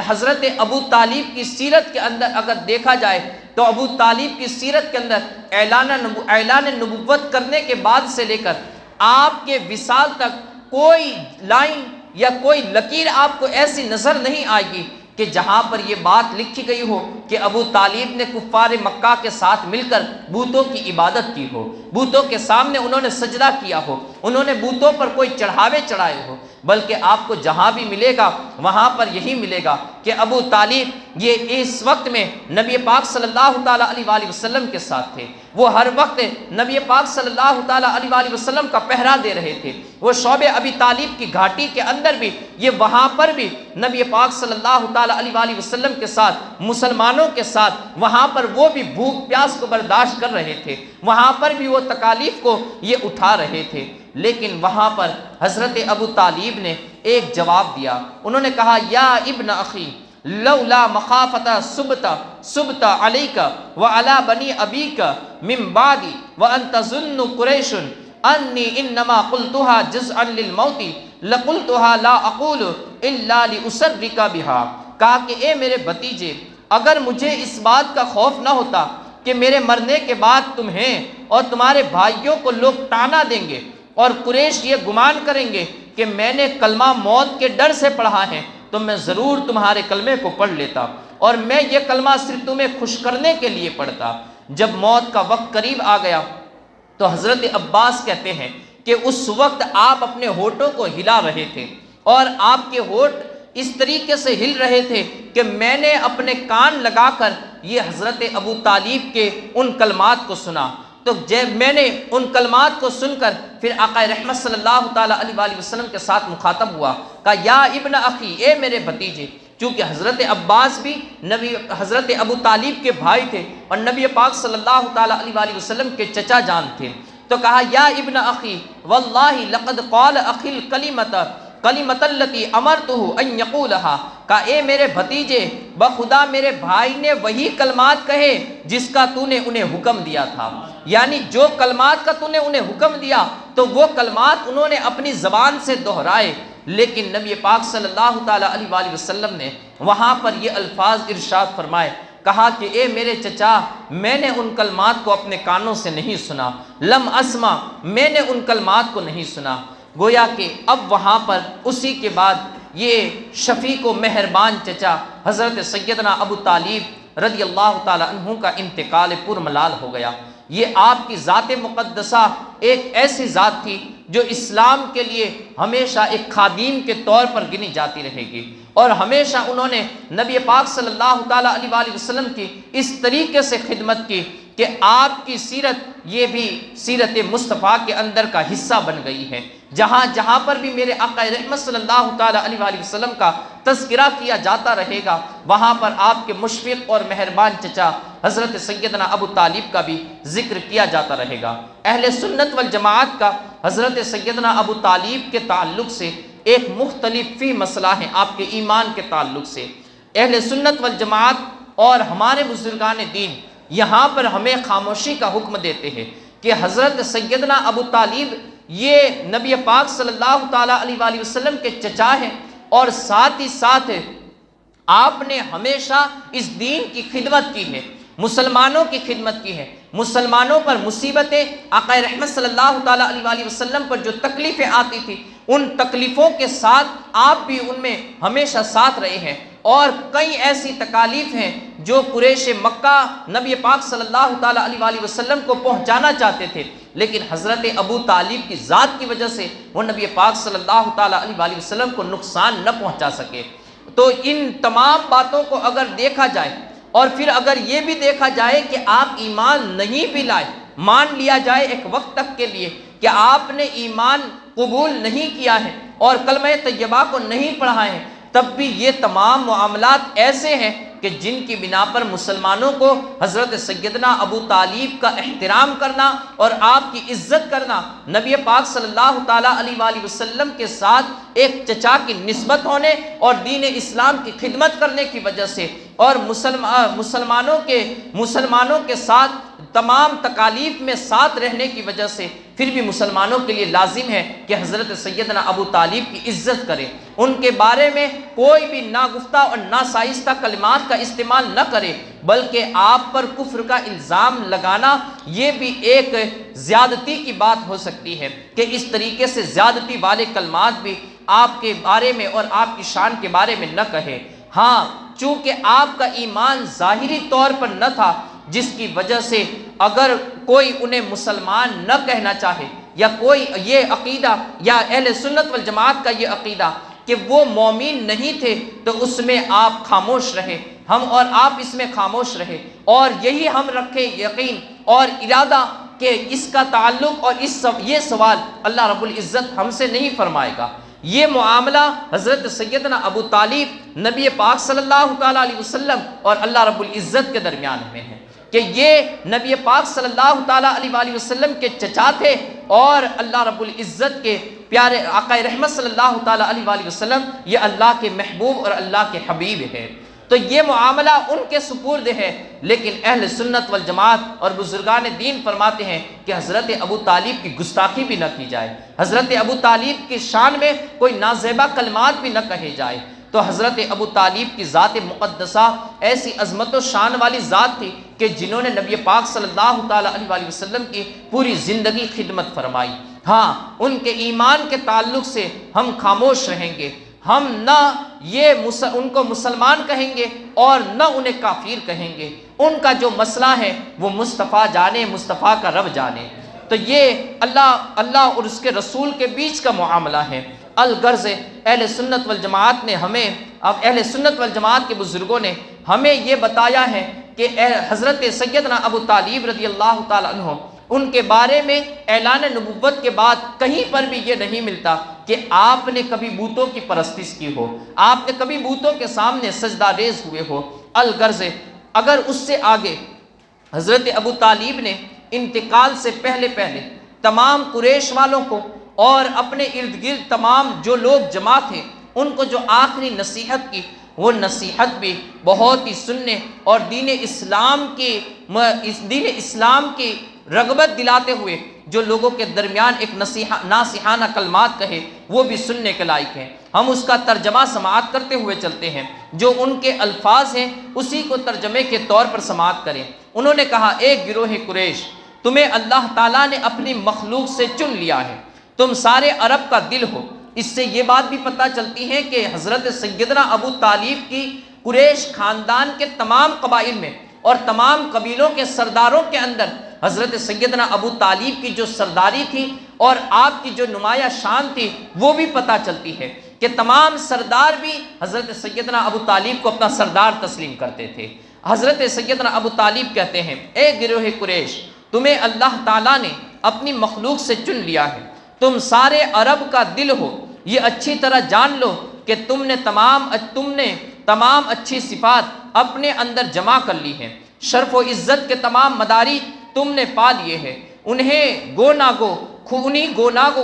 حضرت ابو طالب کی سیرت کے اندر اگر دیکھا جائے تو ابو طالب کی سیرت کے اندر اعلان نبوت کرنے کے بعد سے لے کر آپ کے وصال تک کوئی لائن یا کوئی لکیر آپ کو ایسی نظر نہیں آئے گی کہ جہاں پر یہ بات لکھی گئی ہو کہ ابو طالب نے کفار مکہ کے ساتھ مل کر بتوں کی عبادت کی ہو، بتوں کے سامنے انہوں نے سجدہ کیا ہو، انہوں نے بتوں پر کوئی چڑھاوے چڑھائے ہو، بلکہ آپ کو جہاں بھی ملے گا وہاں پر یہی ملے گا کہ ابو طالب یہ اس وقت میں نبی پاک صلی اللہ تعالیٰ علیہ وسلم کے ساتھ تھے، وہ ہر وقت نبی پاک صلی اللہ تعالیٰ علیہ وسلم کا پہرا دے رہے تھے، وہ شعب ابی طالب کی گھاٹی کے اندر بھی یہ وہاں پر بھی نبی پاک صلی اللہ تعالیٰ علیہ وسلم کے ساتھ مسلمانوں کے ساتھ وہاں پر وہ بھی بھوک پیاس کو برداشت کر رہے تھے، وہاں پر بھی وہ تکالیف کو یہ اٹھا رہے تھے، لیکن وہاں پر حضرت ابو طالب نے ایک جواب دیا، انہوں نے کہا یا ابن اخی لولا مخافت سبت علیک وعلی بنی ابیک من بعدی وانت ظن قریش انی انما قلتها جزءا للموت لقلتها لا اقول الا لاسرک بها، کہا کہ اے میرے بھتیجے، اگر مجھے اس بات کا خوف نہ ہوتا کہ میرے مرنے کے بعد تمہیں اور تمہارے بھائیوں کو لوگ تانا دیں گے اور قریش یہ گمان کریں گے کہ میں نے کلمہ موت کے ڈر سے پڑھا ہے، تو میں ضرور تمہارے کلمے کو پڑھ لیتا اور میں یہ کلمہ صرف تمہیں خوش کرنے کے لیے پڑھتا۔ جب موت کا وقت قریب آ گیا تو حضرت عباس کہتے ہیں کہ اس وقت آپ اپنے ہونٹوں کو ہلا رہے تھے اور آپ کے ہونٹ اس طریقے سے ہل رہے تھے کہ میں نے اپنے کان لگا کر یہ حضرت ابو طالب کے ان کلمات کو سنا، تو جب میں نے ان کلمات کو سن کر پھر آقا رحمت صلی اللہ تعالیٰ علیہ وسلم کے ساتھ مخاطب ہوا، کہا یا ابن اخی، اے میرے بھتیجے، چونکہ حضرت عباس بھی حضرت ابو طالب کے بھائی تھے اور نبی پاک صلی اللہ تعالیٰ علیہ وسلم کے چچا جان تھے، تو کہا یا ابن اخی واللہ لقد قال اخی الکلمۃ التی امرتہ ان یقولھا، کہا اے میرے بھتیجے، بخدا میرے بھائی نے وہی کلمات کہے جس کا تو نے انہیں حکم دیا تھا، یعنی جو کلمات کا تو نے انہیں حکم دیا تو وہ کلمات انہوں نے اپنی زبان سے دہرائے، لیکن نبی پاک صلی اللہ تعالیٰ علیہ وسلم نے وہاں پر یہ الفاظ ارشاد فرمائے، کہا کہ اے میرے چچا، میں نے ان کلمات کو اپنے کانوں سے نہیں سنا، لم اسمع، میں نے ان کلمات کو نہیں سنا۔ گویا کہ اب وہاں پر اسی کے بعد یہ شفیق و مہربان چچا حضرت سیدنا ابو طالب رضی اللہ تعالیٰ عنہ کا انتقال پرملال ہو گیا۔ یہ آپ کی ذات مقدسہ ایک ایسی ذات تھی جو اسلام کے لیے ہمیشہ ایک خادم کے طور پر گنی جاتی رہے گی، اور ہمیشہ انہوں نے نبی پاک صلی اللہ تعالیٰ علیہ وسلم کی اس طریقے سے خدمت کی کہ آپ کی سیرت یہ بھی سیرت مصطفیٰ کے اندر کا حصہ بن گئی ہے۔ جہاں جہاں پر بھی میرے آقا رحمت صلی اللہ تعالیٰ علیہ وسلم کا تذکرہ کیا جاتا رہے گا، وہاں پر آپ کے مشفق اور مہربان چچا حضرت سیدنا ابو طالب کا بھی ذکر کیا جاتا رہے گا۔ اہل سنت والجماعت کا حضرت سیدنا ابو طالب کے تعلق سے ایک مختلف فی مسئلہ ہے، آپ کے ایمان کے تعلق سے۔ اہل سنت والجماعت اور ہمارے بزرگان دین یہاں پر ہمیں خاموشی کا حکم دیتے ہیں کہ حضرت سیدنا ابو طالب یہ نبی پاک صلی اللہ تعالیٰ علیہ وسلم کے چچا ہیں، اور ساتھ ہی ساتھ آپ نے ہمیشہ اس دین کی خدمت کی ہے، مسلمانوں کی خدمت کی ہے، مسلمانوں پر مصیبتیں آقا رحمت صلی اللہ تعالیٰ علیہ وسلم پر جو تکلیفیں آتی تھی ان تکلیفوں کے ساتھ آپ بھی ان میں ہمیشہ ساتھ رہے ہیں، اور کئی ایسی تکالیف ہیں جو قریش مکہ نبی پاک صلی اللہ تعالیٰ علیہ وسلم کو پہنچانا چاہتے تھے، لیکن حضرت ابو طالب کی ذات کی وجہ سے وہ نبی پاک صلی اللہ تعالیٰ علیہ وسلم کو نقصان نہ پہنچا سکے۔ تو ان تمام باتوں کو اگر دیکھا جائے اور پھر اگر یہ بھی دیکھا جائے کہ آپ ایمان نہیں بھی لائے، مان لیا جائے ایک وقت تک کے لیے کہ آپ نے ایمان قبول نہیں کیا ہے اور کلمہ طیبہ کو نہیں پڑھا ہے، تب بھی یہ تمام معاملات ایسے ہیں کہ جن کی بنا پر مسلمانوں کو حضرت سیدنا ابو طالب کا احترام کرنا اور آپ کی عزت کرنا، نبی پاک صلی اللہ تعالیٰ علیہ وآلہ وسلم کے ساتھ ایک چچا کی نسبت ہونے اور دین اسلام کی خدمت کرنے کی وجہ سے اور مسلمانوں کے ساتھ تمام تکالیف میں ساتھ رہنے کی وجہ سے پھر بھی مسلمانوں کے لیے لازم ہے کہ حضرت سیدنا ابو طالب کی عزت کریں، ان کے بارے میں کوئی بھی ناگفتہ اور ناسائستہ کلمات کا استعمال نہ کرے، بلکہ آپ پر کفر کا الزام لگانا یہ بھی ایک زیادتی کی بات ہو سکتی ہے کہ اس طریقے سے زیادتی والے کلمات بھی آپ کے بارے میں اور آپ کی شان کے بارے میں نہ کہے۔ ہاں، چونکہ آپ کا ایمان ظاہری طور پر نہ تھا، جس کی وجہ سے اگر کوئی انہیں مسلمان نہ کہنا چاہے یا کوئی یہ عقیدہ یا اہل سنت والجماعت کا یہ عقیدہ کہ وہ مومن نہیں تھے، تو اس میں آپ خاموش رہے، ہم اور آپ اس میں خاموش رہے، اور یہی ہم رکھے یقین اور ارادہ کہ اس کا تعلق اور یہ سوال اللہ رب العزت ہم سے نہیں فرمائے گا۔ یہ معاملہ حضرت سیدنا ابو طالب نبی پاک صلی اللہ تعالیٰ علیہ وسلم اور اللہ رب العزت کے درمیان میں ہے کہ یہ نبی پاک صلی اللہ تعالیٰ علیہ وآلہ وسلم کے چچا تھے اور اللہ رب العزت کے پیارے آقا رحمت صلی اللہ تعالیٰ علیہ وآلہ وسلم یہ اللہ کے محبوب اور اللہ کے حبیب ہے۔ تو یہ معاملہ ان کے سپرد ہے، لیکن اہل سنت والجماعت اور بزرگان دین فرماتے ہیں کہ حضرت ابو طالب کی گستاخی بھی نہ کی جائے، حضرت ابو طالب کی شان میں کوئی نازیبہ کلمات بھی نہ کہے جائے۔ تو حضرت ابو طالب کی ذات مقدسہ ایسی عظمت و شان والی ذات تھی کہ جنہوں نے نبی پاک صلی اللہ تعالیٰ علیہ وآلہ وسلم کی پوری زندگی خدمت فرمائی۔ ہاں، ان کے ایمان کے تعلق سے ہم خاموش رہیں گے، ہم نہ ان کو مسلمان کہیں گے اور نہ انہیں کافر کہیں گے، ان کا جو مسئلہ ہے وہ مصطفیٰ جانے، مصطفیٰ کا رب جانے۔ تو یہ اللہ اور اس کے رسول کے بیچ کا معاملہ ہے۔ الغرض اہل سنت والجماعت نے اہل سنت والجماعت کے بزرگوں نے ہمیں یہ بتایا ہے کہ حضرت سیدنا ابو طالب رضی اللہ تعالیٰ عنہ، ان کے بارے میں اعلان نبوت کے بعد کہیں پر بھی یہ نہیں ملتا کہ آپ نے کبھی بتوں کی پرستش کی ہو، آپ نے کبھی بتوں کے سامنے سجدہ ریز ہوئے ہو۔ الغرض اگر اس سے آگے حضرت ابو طالب نے انتقال سے پہلے تمام قریش والوں کو اور اپنے ارد گرد تمام جو لوگ جمع تھے ان کو جو آخری نصیحت کی، وہ نصیحت بھی بہت ہی سننے اور دین اسلام کی رغبت دلاتے ہوئے جو لوگوں کے درمیان ایک ناصحانہ کلمات کہے، وہ بھی سننے کے لائق ہیں۔ ہم اس کا ترجمہ سماعت کرتے ہوئے چلتے ہیں، جو ان کے الفاظ ہیں اسی کو ترجمے کے طور پر سماعت کریں۔ انہوں نے کہا، ایک گروہ قریش، تمہیں اللہ تعالیٰ نے اپنی مخلوق سے چن لیا ہے، تم سارے عرب کا دل ہو۔ اس سے یہ بات بھی پتہ چلتی ہے کہ حضرت سیدنا ابو طالب کی قریش خاندان کے تمام قبائل میں اور تمام قبیلوں کے سرداروں کے اندر حضرت سیدنا ابو طالب کی جو سرداری تھی اور آپ کی جو نمایاں شان تھی وہ بھی پتہ چلتی ہے کہ تمام سردار بھی حضرت سیدنا ابو طالب کو اپنا سردار تسلیم کرتے تھے۔ حضرت سیدنا ابو طالب کہتے ہیں، اے گروہ قریش، تمہیں اللہ تعالیٰ نے اپنی مخلوق سے چن لیا ہے، تم سارے عرب کا دل ہو، یہ اچھی طرح جان لو کہ تم نے تمام اچھی صفات اپنے اندر جمع کر لی ہیں، شرف و عزت کے تمام مداری تم نے پا لیے ہیں، انہیں گوناگو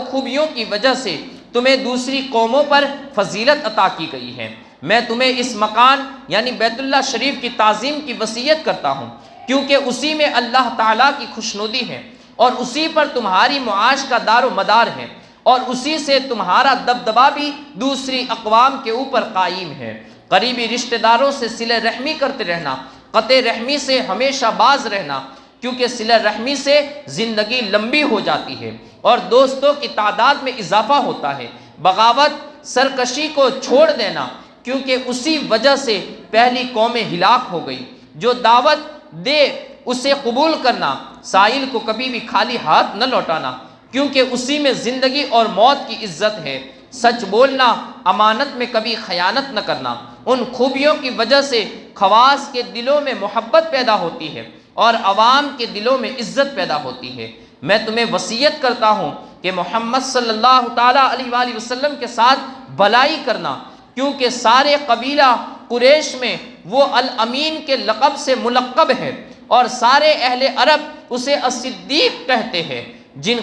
خوبیوں کی وجہ سے تمہیں دوسری قوموں پر فضیلت عطا کی گئی ہے۔ میں تمہیں اس مکان یعنی بیت اللہ شریف کی تعظیم کی وصیت کرتا ہوں، کیونکہ اسی میں اللہ تعالیٰ کی خوشنودی ہے اور اسی پر تمہاری معاش کا دار و مدار ہے، اور اسی سے تمہارا دبدبا بھی دوسری اقوام کے اوپر قائم ہے۔ قریبی رشتہ داروں سے صلہ رحمی کرتے رہنا، قطع رحمی سے ہمیشہ باز رہنا، کیونکہ صلہ رحمی سے زندگی لمبی ہو جاتی ہے اور دوستوں کی تعداد میں اضافہ ہوتا ہے۔ بغاوت، سرکشی کو چھوڑ دینا، کیونکہ اسی وجہ سے پہلی قومیں ہلاک ہو گئی۔ جو دعوت دے اسے قبول کرنا، سائل کو کبھی بھی خالی ہاتھ نہ لوٹانا، کیونکہ اسی میں زندگی اور موت کی عزت ہے۔ سچ بولنا، امانت میں کبھی خیانت نہ کرنا، ان خوبیوں کی وجہ سے خواص کے دلوں میں محبت پیدا ہوتی ہے اور عوام کے دلوں میں عزت پیدا ہوتی ہے۔ میں تمہیں وصیت کرتا ہوں کہ محمد صلی اللہ تعالیٰ علیہ وآلہ وسلم کے ساتھ بھلائی کرنا، کیونکہ سارے قبیلہ قریش میں وہ الامین کے لقب سے ملقب ہے اور سارے اہل عرب اسے الصدیق کہتے ہیں۔ جن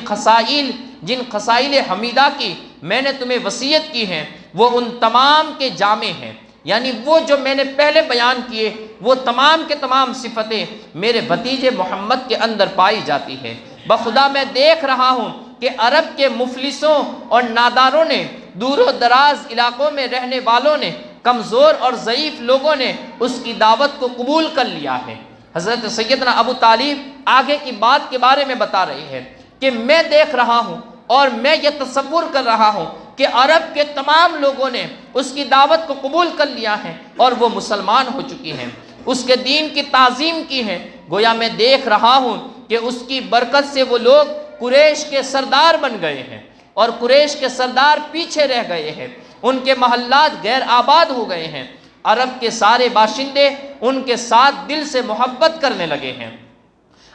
خصائل حمیدہ کی میں نے تمہیں وصیت کی ہیں وہ ان تمام کے جامع ہیں، یعنی وہ جو میں نے پہلے بیان کیے وہ تمام کے تمام صفتیں میرے بھتیجے محمد کے اندر پائی جاتی ہیں۔ بخدا میں دیکھ رہا ہوں کہ عرب کے مفلسوں اور ناداروں نے، دور و دراز علاقوں میں رہنے والوں نے، کمزور اور ضعیف لوگوں نے اس کی دعوت کو قبول کر لیا ہے۔ حضرت سیدنا ابو طالب آگے کی بات کے بارے میں بتا رہے ہیں کہ میں دیکھ رہا ہوں اور میں یہ تصور کر رہا ہوں کہ عرب کے تمام لوگوں نے اس کی دعوت کو قبول کر لیا ہے اور وہ مسلمان ہو چکی ہیں، اس کے دین کی تعظیم کی ہے۔ گویا میں دیکھ رہا ہوں کہ اس کی برکت سے وہ لوگ قریش کے سردار بن گئے ہیں اور قریش کے سردار پیچھے رہ گئے ہیں، ان کے محلات غیر آباد ہو گئے ہیں۔ عرب کے سارے باشندے ان کے ساتھ دل سے محبت کرنے لگے ہیں،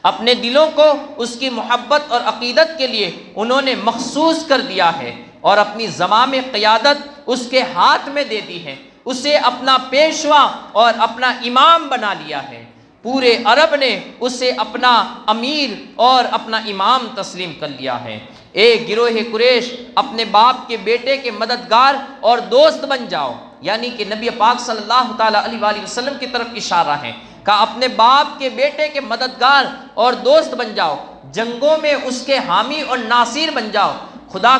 اپنے دلوں کو اس کی محبت اور عقیدت کے لیے انہوں نے مخصوص کر دیا ہے اور اپنی زمام قیادت اس کے ہاتھ میں دے دی ہے، اسے اپنا پیشوا اور اپنا امام بنا لیا ہے۔ پورے عرب نے اسے اپنا امیر اور اپنا امام تسلیم کر لیا ہے۔ اے گروہ قریش، اپنے باپ کے بیٹے کے مددگار اور دوست بن جاؤ، یعنی کہ نبی پاک صلی اللہ تعالیٰ علیہ وآلہ وسلم کی طرف اشارہ ہے، کہا اپنے باپ کے بیٹے کے مددگار اور دوست بن جاؤ، جنگوں میں اس کے حامی اور ناصر بن جاؤ۔ خدا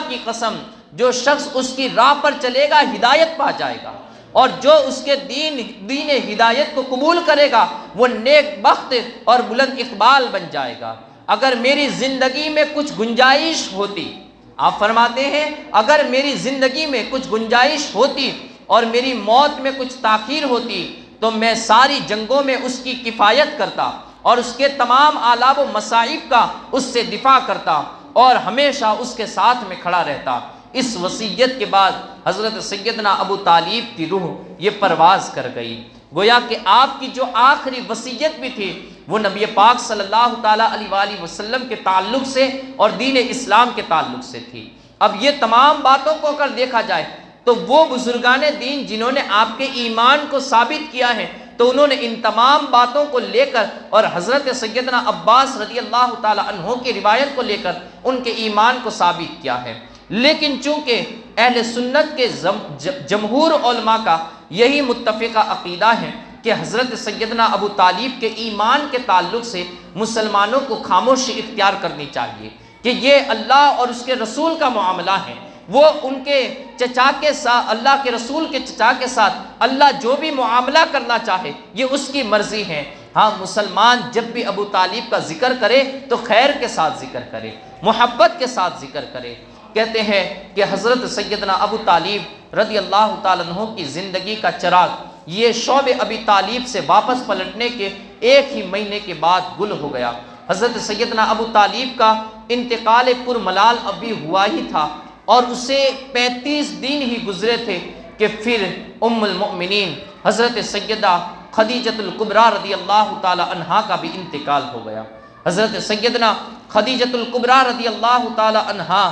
کی قسم جو شخص اس کی راہ پر چلے گا ہدایت پا جائے گا، اور جو اس کے دین ہدایت کو قبول کرے گا وہ نیک بخت اور بلند اقبال بن جائے گا۔ اگر میری زندگی میں کچھ گنجائش ہوتی، آپ فرماتے ہیں اگر میری زندگی میں کچھ گنجائش ہوتی اور میری موت میں کچھ تاخیر ہوتی تو میں ساری جنگوں میں اس کی کفایت کرتا اور اس کے تمام آلاب و مصائب کا اس سے دفاع کرتا اور ہمیشہ اس کے ساتھ میں کھڑا رہتا۔ اس وصیت کے بعد حضرت سیدنا ابو طالب کی روح یہ پرواز کر گئی۔ گویا کہ آپ کی جو آخری وصیت بھی تھی وہ نبی پاک صلی اللہ تعالیٰ علیہ وآلہ وسلم کے تعلق سے اور دین اسلام کے تعلق سے تھی۔ اب یہ تمام باتوں کو اگر دیکھا جائے تو وہ بزرگان دین جنہوں نے آپ کے ایمان کو ثابت کیا ہے تو انہوں نے ان تمام باتوں کو لے کر اور حضرت سیدنا عباس رضی اللہ تعالیٰ عنہ کی روایت کو لے کر ان کے ایمان کو ثابت کیا ہے۔ لیکن چونکہ اہل سنت کے جمہور علماء کا یہی متفقہ عقیدہ ہے کہ حضرت سیدنا ابو طالب کے ایمان کے تعلق سے مسلمانوں کو خاموشی اختیار کرنی چاہیے کہ یہ اللہ اور اس کے رسول کا معاملہ ہے، وہ ان کے چچا کے ساتھ، اللہ کے رسول کے چچا کے ساتھ اللہ جو بھی معاملہ کرنا چاہے یہ اس کی مرضی ہے۔ ہاں، مسلمان جب بھی ابو طالب کا ذکر کرے تو خیر کے ساتھ ذکر کرے، محبت کے ساتھ ذکر کرے۔ کہتے ہیں کہ حضرت سیدنا ابو طالب رضی اللہ تعالیٰ عنہ کی زندگی کا چراغ یہ شعب ابی طالب سے واپس پلٹنے کے ایک ہی مہینے کے بعد گل ہو گیا۔ حضرت سیدنا ابو طالب کا انتقال پرملال ابھی ہوا ہی تھا اور اسے 35 دن ہی گزرے تھے کہ پھر ام المؤمنین حضرت سیدہ خدیجۃ الکبریٰ رضی اللہ تعالی عنہا کا بھی انتقال ہو گیا۔ حضرت سیدنا خدیجۃ الکبریٰ رضی اللہ تعالی عنہا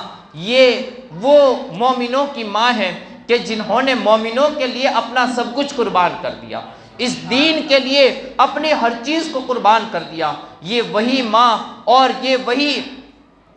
یہ وہ مومنوں کی ماں ہے کہ جنہوں نے مومنوں کے لیے اپنا سب کچھ قربان کر دیا، اس دین کے لیے اپنی ہر چیز کو قربان کر دیا۔ یہ وہی ماں اور یہ وہی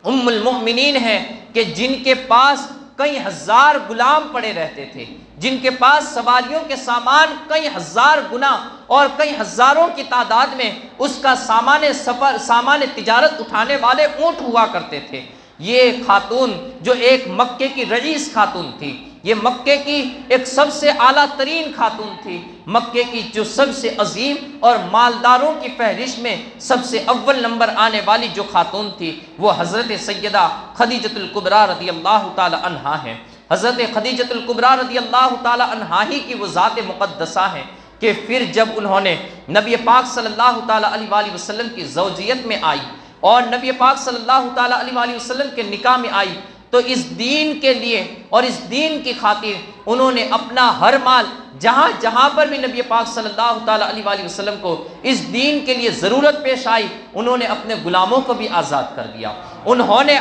ام المؤمنین ہے کہ جن کے پاس کئی ہزار غلام پڑے رہتے تھے، جن کے پاس سواریوں کے سامان کئی ہزار گنا اور کئی ہزاروں کی تعداد میں اس کا سامان تجارت اٹھانے والے اونٹ ہوا کرتے تھے۔ یہ خاتون جو ایک مکے کی رئیس خاتون تھی، یہ مکے کی ایک سب سے اعلیٰ ترین خاتون تھی، مکے کی جو سب سے عظیم اور مالداروں کی فہرست میں سب سے اول نمبر آنے والی جو خاتون تھی وہ حضرت سیدہ خدیجۃ الکبریٰ رضی اللہ تعالی عنہا ہے۔ حضرت خدیجۃ الکبریٰ رضی اللہ تعالی عنہا ہی کی وہ ذات مقدسہ ہے کہ پھر جب انہوں نے نبی پاک صلی اللہ تعالی علیہ وآلہ وسلم کی زوجیت میں آئی اور نبی پاک صلی اللہ تعالی علیہ وآلہ وسلم کے نکاح میں آئی تو اس دین کے لیے اور اس دین کی خاطر انہوں نے اپنا ہر مال جہاں جہاں پر بھی نبی پاک صلی اللہ تعالیٰ علیہ وآلہ وسلم کو اس دین کے لیے ضرورت پیش آئی، انہوں نے اپنے غلاموں کو بھی آزاد کر دیا، انہوں نے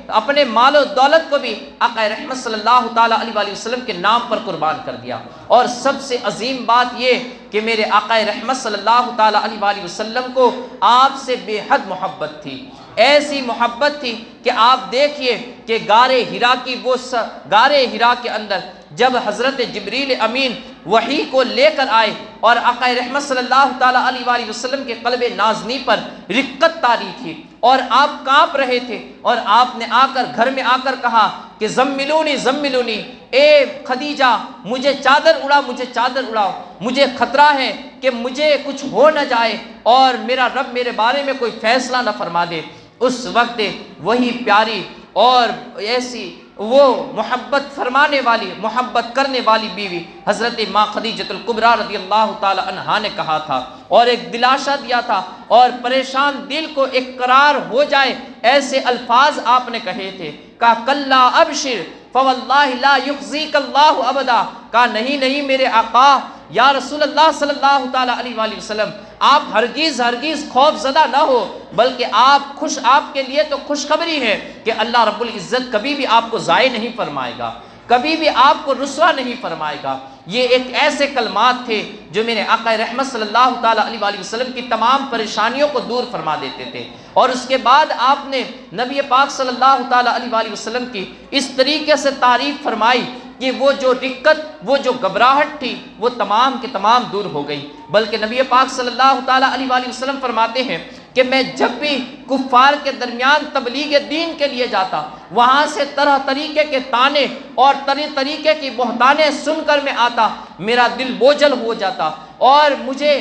اپنے مال و دولت کو بھی آقا رحمت صلی اللہ تعالیٰ علیہ وآلہ وسلم کے نام پر قربان کر دیا۔ اور سب سے عظیم بات یہ کہ میرے آقا رحمت صلی اللہ تعالیٰ علیہ وآلہ وسلم کو آپ سے بے حد محبت تھی، ایسی محبت تھی کہ آپ دیکھیے کہ غار ہرا کے اندر جب حضرت جبریل امین وحی کو لے کر آئے اور آقا رحمت صلی اللہ تعالیٰ علیہ وآلہ وسلم کے قلب نازنی پر رقت طاری تھی اور آپ کانپ رہے تھے، اور آپ نے گھر میں آ کر کہا کہ زملونی زملونی، اے خدیجہ مجھے چادر اڑاؤ، مجھے خطرہ ہے کہ مجھے کچھ ہو نہ جائے اور میرا رب میرے بارے میں کوئی فیصلہ نہ فرما دے۔ اس وقت وہی پیاری اور ایسی وہ محبت فرمانے والی، محبت کرنے والی بیوی حضرت ماں خدیجۃ الکبریٰ رضی اللہ تعالی عنہا نے کہا تھا اور ایک دلاشا دیا تھا اور پریشان دل کو ایک قرار ہو جائے ایسے الفاظ آپ نے کہے تھے، کہا کلا ابشر فواللہ لا یخزیک اللہ ابدا، کہا نہیں میرے آقا یا رسول اللہ صلی اللہ تعالیٰ علیہ وآلہ وسلم، آپ ہرگز خوف زدہ نہ ہو، بلکہ آپ کے لیے تو خوشخبری ہے کہ اللہ رب العزت کبھی بھی آپ کو ضائع نہیں فرمائے گا، کبھی بھی آپ کو رسوا نہیں فرمائے گا۔ یہ ایک ایسے کلمات تھے جو میرے آقا رحمت صلی اللہ تعالیٰ علیہ وآلہ وسلم کی تمام پریشانیوں کو دور فرما دیتے تھے۔ اور اس کے بعد آپ نے نبی پاک صلی اللہ تعالیٰ علیہ وآلہ وسلم کی اس طریقے سے تعریف فرمائی کہ وہ جو رقت، وہ جو گھبراہٹ تھی وہ تمام کے تمام دور ہو گئی، بلکہ نبی پاک صلی اللہ تعالیٰ علیہ وآلہ وسلم فرماتے ہیں کہ میں جب بھی کفار کے درمیان تبلیغ دین کے لیے جاتا، وہاں سے طرح طریقے کے تانے اور طرح طریقے کی بہتانیں سن کر میں آتا، میرا دل بوجھل ہو جاتا اور مجھے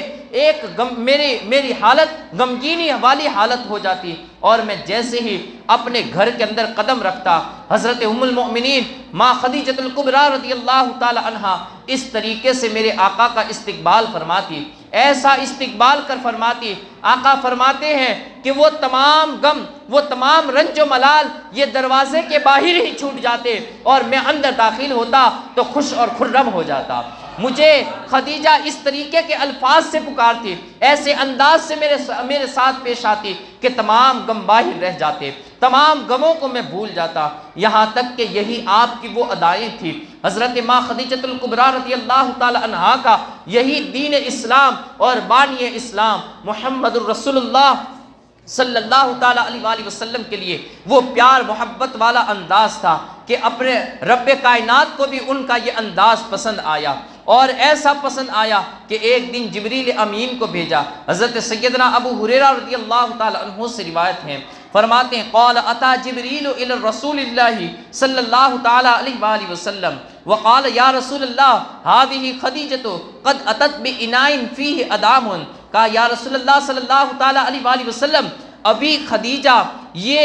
میری حالت غمگینی والی حالت ہو جاتی، اور میں جیسے ہی اپنے گھر کے اندر قدم رکھتا، حضرت ام المؤمنین ماں خدیجۃ الکبریٰ رضی اللہ تعالی عنہا اس طریقے سے میرے آقا کا استقبال فرماتی، ایسا استقبال کر فرماتی، آقا فرماتے ہیں کہ وہ تمام غم، وہ تمام رنج و ملال یہ دروازے کے باہر ہی چھوٹ جاتے اور میں اندر داخل ہوتا تو خوش اور خرم ہو جاتا۔ مجھے خدیجہ اس طریقے کے الفاظ سے پکارتی، ایسے انداز سے میرے ساتھ پیش آتی کہ تمام غم باہر رہ جاتے، تمام غموں کو میں بھول جاتا، یہاں تک کہ یہی آپ کی وہ ادائیں تھی۔ حضرت ماں خدیجۃ الکبریٰ رضی اللہ تعالی عنہا کا یہی دین اسلام اور بانی اسلام محمد الرسول اللہ صلی اللہ تعالیٰ علیہ وآلہ وسلم کے لیے وہ پیار محبت والا انداز تھا کہ اپنے رب کائنات کو بھی ان کا یہ انداز پسند آیا، اور ایسا پسند آیا کہ ایک دن جبریل امین کو بھیجا۔ حضرت سیدنا ابو ہریرہ رضی اللہ تعالیٰ عنہ سے روایت ہے، فرماتے ہیں قال اتا جبریل الی رسول اللہ صلی اللہ تعالیٰ علیہ وآلہ وسلم وقال یا رسول اللہ هذه خدیجۃ قد اتت باناء فیہ ادام، کہا یا رسول اللہ صلی اللہ تعالیٰ علیہ وآلہ وسلم ابھی خدیجہ یہ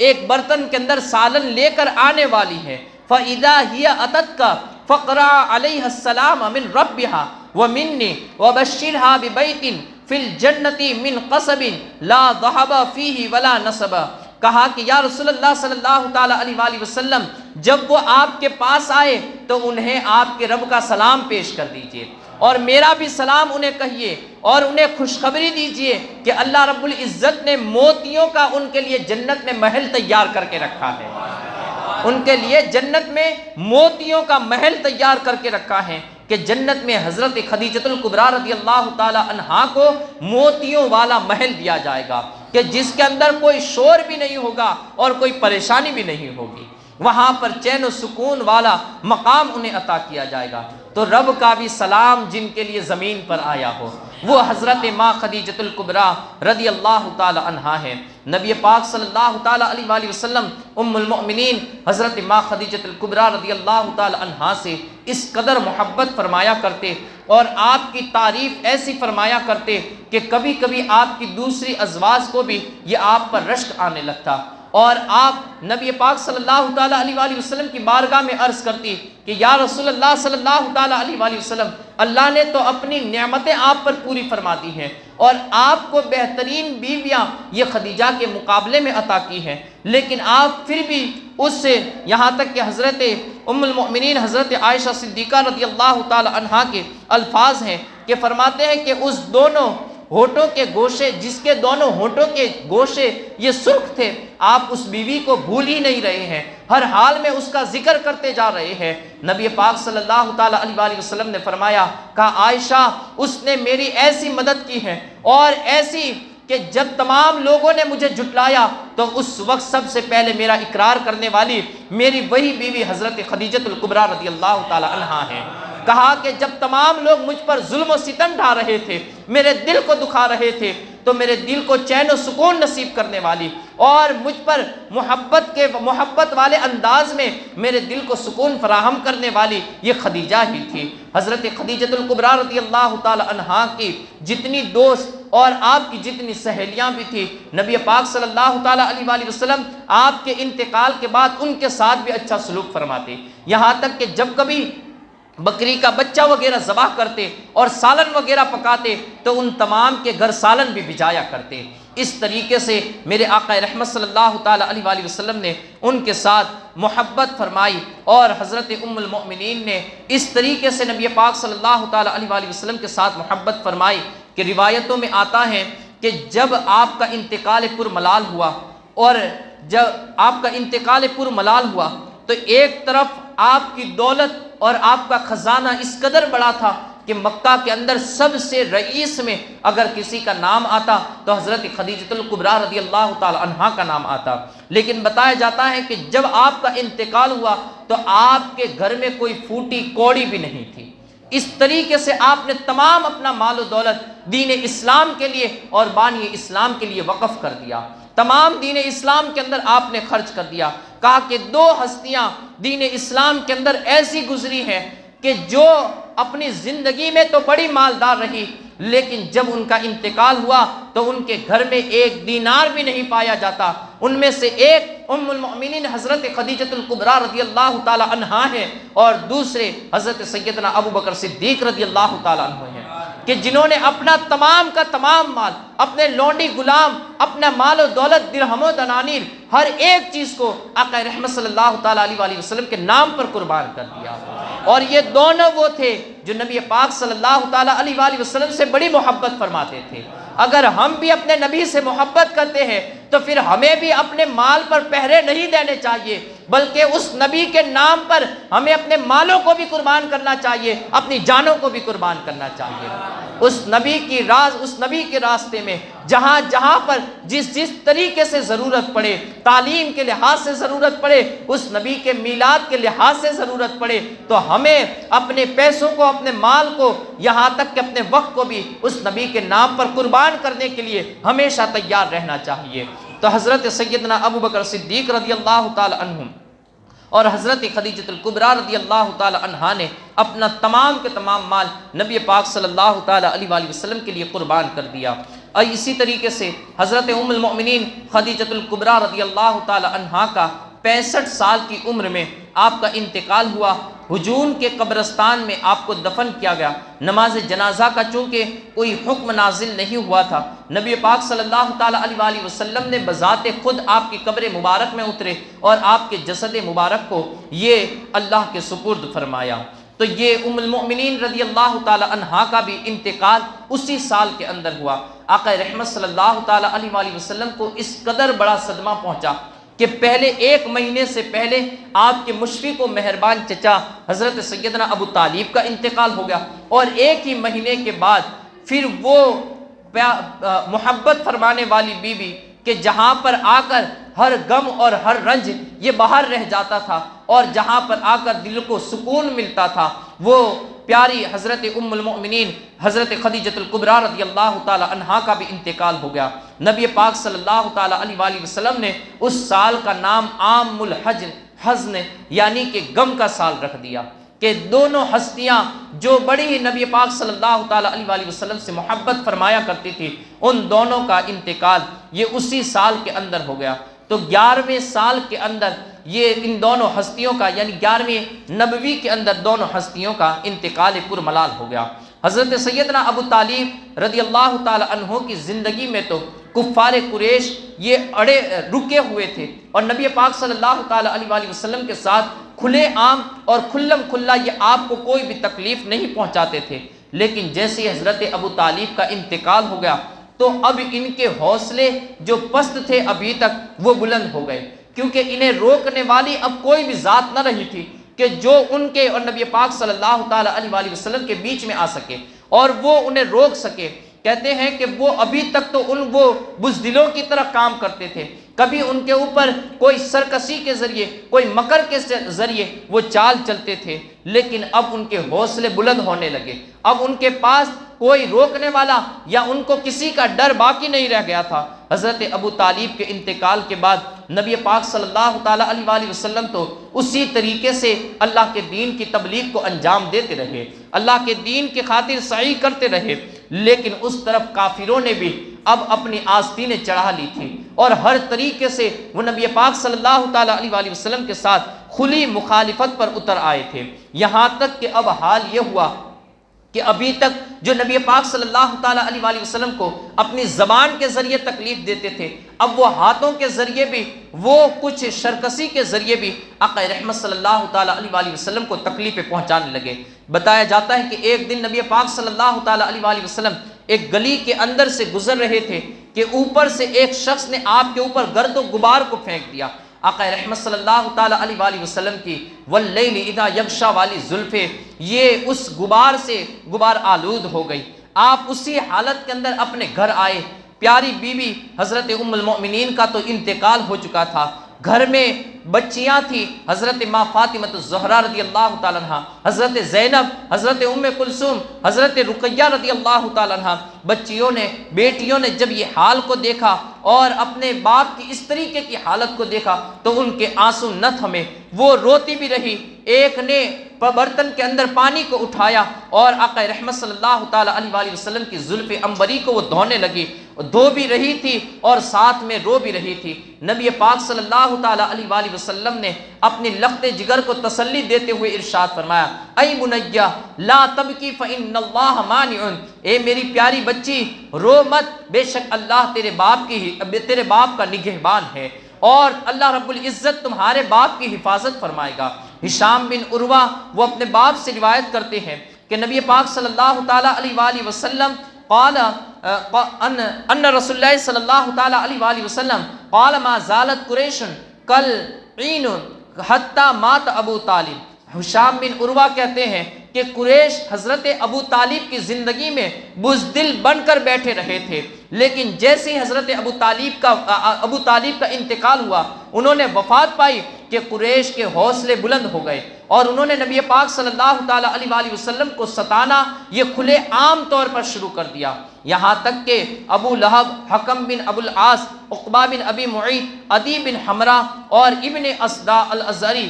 ایک برتن کے اندر سالن لے کر آنے والی ہے، فَإِذَا هِيَ أَتَتْكَ فَقْرَأَ عَلَيْهَا السَّلَامَ مِنْ رَبِّهَا وَمِنِّي وَبَشِّرْهَا بِبَيْتٍ فِي الْجَنَّةِ مِنْ قَصَبٍ لَا ذَهَبَ فِيهِ وَلَا نَصَبَ، کہا کہ یا رسول اللہ صلی اللہ تعالیٰ علیہ وآلہ وسلم جب وہ آپ کے پاس آئے تو انہیں آپ کے رب کا سلام پیش کر دیجئے اور میرا بھی سلام انہیں کہیے اور انہیں خوشخبری دیجئے کہ اللہ رب العزت نے موتیوں کا ان کے لیے جنت میں محل تیار کر کے رکھا ہے، ان کے لیے جنت میں موتیوں کا محل تیار کر کے رکھا ہے کہ جنت میں حضرت خدیجۃ الکبریٰ رضی اللہ تعالی عنہا کو موتیوں والا محل دیا جائے گا کہ جس کے اندر کوئی شور بھی نہیں ہوگا اور کوئی پریشانی بھی نہیں ہوگی، وہاں پر چین و سکون والا مقام انہیں عطا کیا جائے گا۔ تو رب کا بھی سلام جن کے لیے زمین پر آیا ہو وہ حضرت ماں خدیجۃ الکبریٰ رضی اللہ تعالی عنہا ہے۔ نبی پاک صلی اللہ تعالی علیہ وآلہ وسلم ام المؤمنین حضرت ماں خدیجۃ الکبریٰ رضی اللہ تعالی عنہا سے اس قدر محبت فرمایا کرتے اور آپ کی تعریف ایسی فرمایا کرتے کہ کبھی کبھی آپ کی دوسری ازواج کو بھی یہ آپ پر رشک آنے لگتا، اور آپ نبی پاک صلی اللہ تعالیٰ علیہ وآلہ وسلم کی بارگاہ میں عرض کرتی کہ یا رسول اللہ صلی اللہ تعالیٰ علیہ وآلہ وسلم، اللہ نے تو اپنی نعمتیں آپ پر پوری فرما دی ہیں اور آپ کو بہترین بیویاں یہ خدیجہ کے مقابلے میں عطا کی ہیں، لیکن آپ پھر بھی اس سے، یہاں تک کہ حضرت ام المؤمنین حضرت عائشہ صدیقہ رضی اللہ تعالی عنہا کے الفاظ ہیں کہ فرماتے ہیں کہ اس دونوں ہونٹوں کے گوشے، جس کے دونوں ہونٹوں کے گوشے یہ سرخ تھے، آپ اس بیوی کو بھول ہی نہیں رہے ہیں، ہر حال میں اس کا ذکر کرتے جا رہے ہیں۔ نبی پاک صلی اللہ تعالیٰ علیہ وآلہ وسلم نے فرمایا، کہا عائشہ اس نے میری ایسی مدد کی ہے اور ایسی کہ جب تمام لوگوں نے مجھے جھٹلایا تو اس وقت سب سے پہلے میرا اقرار کرنے والی میری وہی بیوی حضرت خدیجہ الکبریٰ رضی اللہ تعالیٰ عنہا ہے۔ کہا کہ جب تمام لوگ مجھ پر ظلم و ستم ڈھا رہے تھے، میرے دل کو دکھا رہے تھے، تو میرے دل کو چین و سکون نصیب کرنے والی اور مجھ پر محبت والے انداز میں میرے دل کو سکون فراہم کرنے والی یہ خدیجہ ہی تھی۔ حضرت خدیجہ الکبریٰ رضی اللہ تعالی عنہا کی جتنی دوست اور آپ کی جتنی سہیلیاں بھی تھی، نبی پاک صلی اللہ تعالی علیہ وآلہ وسلم آپ کے انتقال کے بعد ان کے ساتھ بھی اچھا سلوک فرماتے، یہاں تک کہ جب کبھی بکری کا بچہ وغیرہ ذبح کرتے اور سالن وغیرہ پکاتے تو ان تمام کے گھر سالن بھی بھجایا کرتے۔ اس طریقے سے میرے آقا رحمت صلی اللہ تعالی علیہ وآلہ وسلم نے ان کے ساتھ محبت فرمائی اور حضرت ام المؤمنین نے اس طریقے سے نبی پاک صلی اللہ تعالی علیہ وآلہ وسلم کے ساتھ محبت فرمائی کہ روایتوں میں آتا ہے کہ جب آپ کا انتقال پرملال ہوا اور جب آپ کا انتقال پرملال ہوا تو ایک طرف آپ کی دولت اور آپ کا خزانہ اس قدر بڑا تھا کہ مکہ کے اندر سب سے رئیس میں اگر کسی کا نام آتا تو حضرت خدیجہ الکبریٰ رضی اللہ تعالی عنہا کا نام آتا، لیکن بتایا جاتا ہے کہ جب آپ کا انتقال ہوا تو آپ کے گھر میں کوئی پھوٹی کوڑی بھی نہیں تھی۔ اس طریقے سے آپ نے تمام اپنا مال و دولت دین اسلام کے لیے اور بانی اسلام کے لیے وقف کر دیا، تمام دین اسلام کے اندر آپ نے خرچ کر دیا۔ کہا کہ دو ہستیاں دین اسلام کے اندر ایسی گزری ہیں کہ جو اپنی زندگی میں تو بڑی مالدار رہی، لیکن جب ان کا انتقال ہوا تو ان کے گھر میں ایک دینار بھی نہیں پایا جاتا۔ ان میں سے ایک ام المؤمنین حضرت خدیجہ الکبریٰ رضی اللہ تعالی عنہا ہے اور دوسرے حضرت سیدنا ابو بکر صدیق رضی اللہ تعالی عنہ ہیں کہ جنہوں نے اپنا تمام کا تمام مال، اپنے لونڈی غلام، اپنا مال و دولت، درہم و دنانیر، ہر ایک چیز کو آقا رحمت صلی اللہ تعالی علیہ وآلہ وسلم کے نام پر قربان کر دیا۔ اور یہ دونوں وہ تھے جو نبی پاک صلی اللہ تعالی علیہ وآلہ وسلم سے بڑی محبت فرماتے تھے۔ اگر ہم بھی اپنے نبی سے محبت کرتے ہیں تو پھر ہمیں بھی اپنے مال پر پہرے نہیں دینے چاہیے، بلکہ اس نبی کے نام پر ہمیں اپنے مالوں کو بھی قربان کرنا چاہیے، اپنی جانوں کو بھی قربان کرنا چاہیے۔ اس نبی کے راستے میں جہاں جہاں پر جس طریقے سے ضرورت پڑے، تعلیم کے لحاظ سے ضرورت پڑے، اس نبی کے میلاد کے لحاظ سے ضرورت پڑے، تو ہمیں اپنے پیسوں کو، اپنے مال کو، یہاں تک کہ اپنے وقت کو بھی اس نبی کے نام پر قربان کرنے کے لیے ہمیشہ تیار رہنا چاہیے۔ تو حضرت سیدنا ابو بکر صدیق رضی اللہ تعالی عنہ اور حضرت خدیجہ الکبریٰ رضی اللہ تعالی عنہا نے اپنا تمام کے تمام مال نبی پاک صلی اللہ تعالی علیہ وآلہ وسلم کے لیے قربان کر دیا۔ اور اسی طریقے سے حضرت ام المؤمنین خدیجہ الکبریٰ رضی اللہ تعالی عنہا کا 65 سال کی عمر میں آپ کا انتقال ہوا، حجون کے قبرستان میں آپ کو دفن کیا گیا۔ نماز جنازہ کا چونکہ کوئی حکم نازل نہیں ہوا تھا، نبی پاک صلی اللہ تعالی علیہ وآلہ وسلم نے بذات خود آپ کی قبر مبارک میں اترے اور آپ کے جسد مبارک کو یہ اللہ کے سپرد فرمایا۔ تو یہ ام المؤمنین رضی اللہ تعالی عنہا کا بھی انتقال اسی سال کے اندر ہوا۔ آقا رحمت صلی اللہ تعالی علیہ وآلہ وسلم کو اس قدر بڑا صدمہ پہنچا کہ پہلے 1 مہینے سے پہلے آپ کے مشفق و مہربان چچا حضرت سیدنا ابو طالب کا انتقال ہو گیا، اور 1 ہی مہینے کے بعد پھر وہ محبت فرمانے والی بیوی کہ جہاں پر آ کر ہر غم اور ہر رنج یہ باہر رہ جاتا تھا اور جہاں پر آ کر دل کو سکون ملتا تھا، وہ پیاری حضرت ام المؤمنین حضرت خدیجہ الکبریٰ رضی اللہ تعالی عنہا کا بھی انتقال ہو گیا۔ نبی پاک صلی اللہ تعالی علیہ وآلہ وسلم نے اس سال کا نام عام الحزن یعنی کہ غم کا سال رکھ دیا کہ دونوں ہستیاں جو بڑی ہی نبی پاک صلی اللہ تعالی علیہ وآلہ وسلم سے محبت فرمایا کرتی تھی، ان دونوں کا انتقال یہ اسی سال کے اندر ہو گیا۔ تو 11ویں سال کے اندر یہ ان دونوں ہستیوں کا یعنی 11ویں نبوی کے اندر دونوں ہستیوں کا انتقال پرملال ہو گیا۔ حضرت سیدنا ابو طالب رضی اللہ تعالی عنہ کی زندگی میں تو کفار قریش یہ رکے ہوئے تھے اور نبی پاک صلی اللہ تعالی علیہ وآلہ وسلم کے ساتھ کھلے عام اور کھلم کھلا یہ آپ کو کوئی بھی تکلیف نہیں پہنچاتے تھے، لیکن جیسے ہی حضرت ابو طالب کا انتقال ہو گیا تو اب ان کے حوصلے جو پست تھے ابھی تک وہ بلند ہو گئے، کیونکہ انہیں روکنے والی اب کوئی بھی ذات نہ رہی تھی کہ جو ان کے اور نبی پاک صلی اللہ تعالی علیہ وآلہ وسلم کے بیچ میں آ سکے اور وہ انہیں روک سکے۔ کہتے ہیں کہ وہ ابھی تک تو وہ بزدلوں کی طرح کام کرتے تھے، کبھی ان کے اوپر کوئی سرکشی کے ذریعے کوئی مکر کے ذریعے وہ چال چلتے تھے، لیکن اب ان کے حوصلے بلند ہونے لگے، اب ان کے پاس کوئی روکنے والا یا ان کو کسی کا ڈر باقی نہیں رہ گیا تھا۔ حضرت ابو طالب کے انتقال کے بعد نبی پاک صلی اللہ تعالی علیہ وآلہ وسلم تو اسی طریقے سے اللہ کے دین کی تبلیغ کو انجام دیتے رہے، اللہ کے دین کی خاطر سعی کرتے رہے، لیکن اس طرف کافروں نے بھی اب اپنی آستینیں چڑھا لی تھی اور ہر طریقے سے وہ نبی پاک صلی اللہ تعالی علیہ وآلہ وسلم کے ساتھ کھلی مخالفت پر اتر آئے تھے، یہاں تک کہ اب حال یہ ہوا کہ ابھی تک جو نبی پاک صلی اللہ تعالی علیہ وآلہ وسلم کو اپنی زبان کے ذریعے تکلیف دیتے تھے، اب وہ ہاتھوں کے ذریعے بھی وہ کچھ شرکسی کے ذریعے بھی آقا رحمت صلی اللہ تعالی علیہ وآلہ وسلم کو تکلیفیں پہنچانے لگے۔ بتایا جاتا ہے کہ ایک دن نبی پاک صلی اللہ تعالی علیہ وآلہ وسلم ایک گلی کے اندر سے گزر رہے تھے کہ اوپر سے ایک شخص نے آپ کے اوپر گرد و غبار کو پھینک دیا۔ آقا رحمت صلی اللہ تعالی علیہ وآلہ وسلم کی واللیل اذا یغشا والی زلفیں یہ اس غبار سے غبار آلود ہو گئی۔ آپ اسی حالت کے اندر اپنے گھر آئے، پیاری بیوی حضرت ام المؤمنین کا تو انتقال ہو چکا تھا، گھر میں بچیاں تھیں، حضرت ماں فاطمۃ الزہرا رضی اللہ تعالیٰ عنہ، حضرت زینب، حضرت ام کلثوم، حضرت رقیہ رضی اللہ تعالیٰ عنہ، بچیوں نے بیٹیوں نے جب یہ حال کو دیکھا اور اپنے باپ کی اس طریقے کی حالت کو دیکھا تو ان کے آنسو نہ تھمے، وہ روتی بھی رہی۔ ایک نے برتن کے اندر پانی کو اٹھایا اور آقا رحمت صلی اللہ تعالی علیہ وآلہ وسلم کی زلف عنبری کو وہ دھونے لگی، دھو بھی رہی تھی اور ساتھ میں رو بھی رہی تھی۔ نبی پاک صلی اللہ تعالی علیہ وآلہ وسلم نے اپنی لخت جگر کو تسلی دیتے ہوئے ارشاد فرمایا، اے بنیہ لا تبکی فإن اللہ مانع، اے میری پیاری بچی رو مت، بے شک اللہ تیرے باپ کا نگہبان ہے اور اللہ رب العزت تمہارے باپ کی حفاظت فرمائے گا۔ ہشام بن عروہ وہ اپنے باپ سے روایت کرتے ہیں کہ نبی پاک صلی اللہ تعالی علیہ وآلہ وسلم قال ان رسول اللہ صلی اللہ تعالی علیہ وآلہ وسلم قال ما زالت قریش کل عین حتی مات ابو طالب۔ ہشام بن عروہ کہتے ہیں کہ قریش حضرت ابو طالب کی زندگی میں بزدل بن کر بیٹھے رہے تھے، لیکن جیسے ہی حضرت ابو طالب کا انتقال ہوا، انہوں نے وفات پائی کہ قریش کے حوصلے بلند ہو گئے اور انہوں نے نبی پاک صلی اللہ تعالی علیہ وآلہ وسلم کو ستانا یہ کھلے عام طور پر شروع کر دیا، یہاں تک کہ ابو لہب، حکم بن ابو العاص، عقبہ بن ابی معیط، عدی بن حمرہ اور ابن اسدا الازری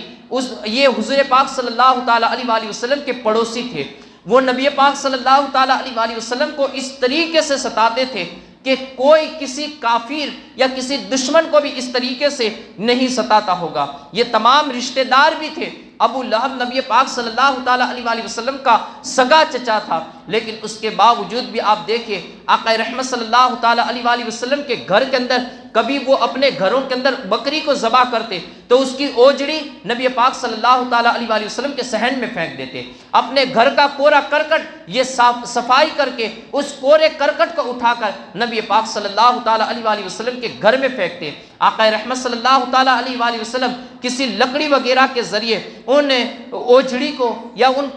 یہ حضور پاک صلی اللہ تعالی علیہ وآلہ وسلم کے پڑوسی تھے، وہ نبی پاک صلی اللہ تعالی علیہ وآلہ وسلم کو اس طریقے سے ستاتے تھے کہ کوئی کسی کافر یا کسی دشمن کو بھی اس طریقے سے نہیں ستاتا ہوگا۔ یہ تمام رشتہ دار بھی تھے، ابو لہب نبی پاک صلی اللہ تعالی علیہ وآلہ وسلم کا سگا چچا تھا، لیکن اس کے باوجود بھی آپ دیکھیں آقا رحمت صلی اللہ تعالی علیہ وآلہ وسلم کے گھر کے اندر کبھی وہ اپنے گھروں کے اندر بکری کو ذبح کرتے تو اس کی اوجڑی نبی پاک صلی اللہ تعالی علیہ وآلہ وسلم کے صحن میں پھینک دیتے، اپنے گھر کا کوڑا کرکٹ یہ صفائی کر کے اس کوڑے کرکٹ کو اٹھا کر نبی پاک صلی اللہ تعالی علیہ وآلہ وسلم کے گھر میں پھینکتے۔ آقا رحمت صلی اللہ تعالی علیہ وآلہ وسلم کسی لکڑی وغیرہ کے ذریعے ان اوجڑی کو یا ان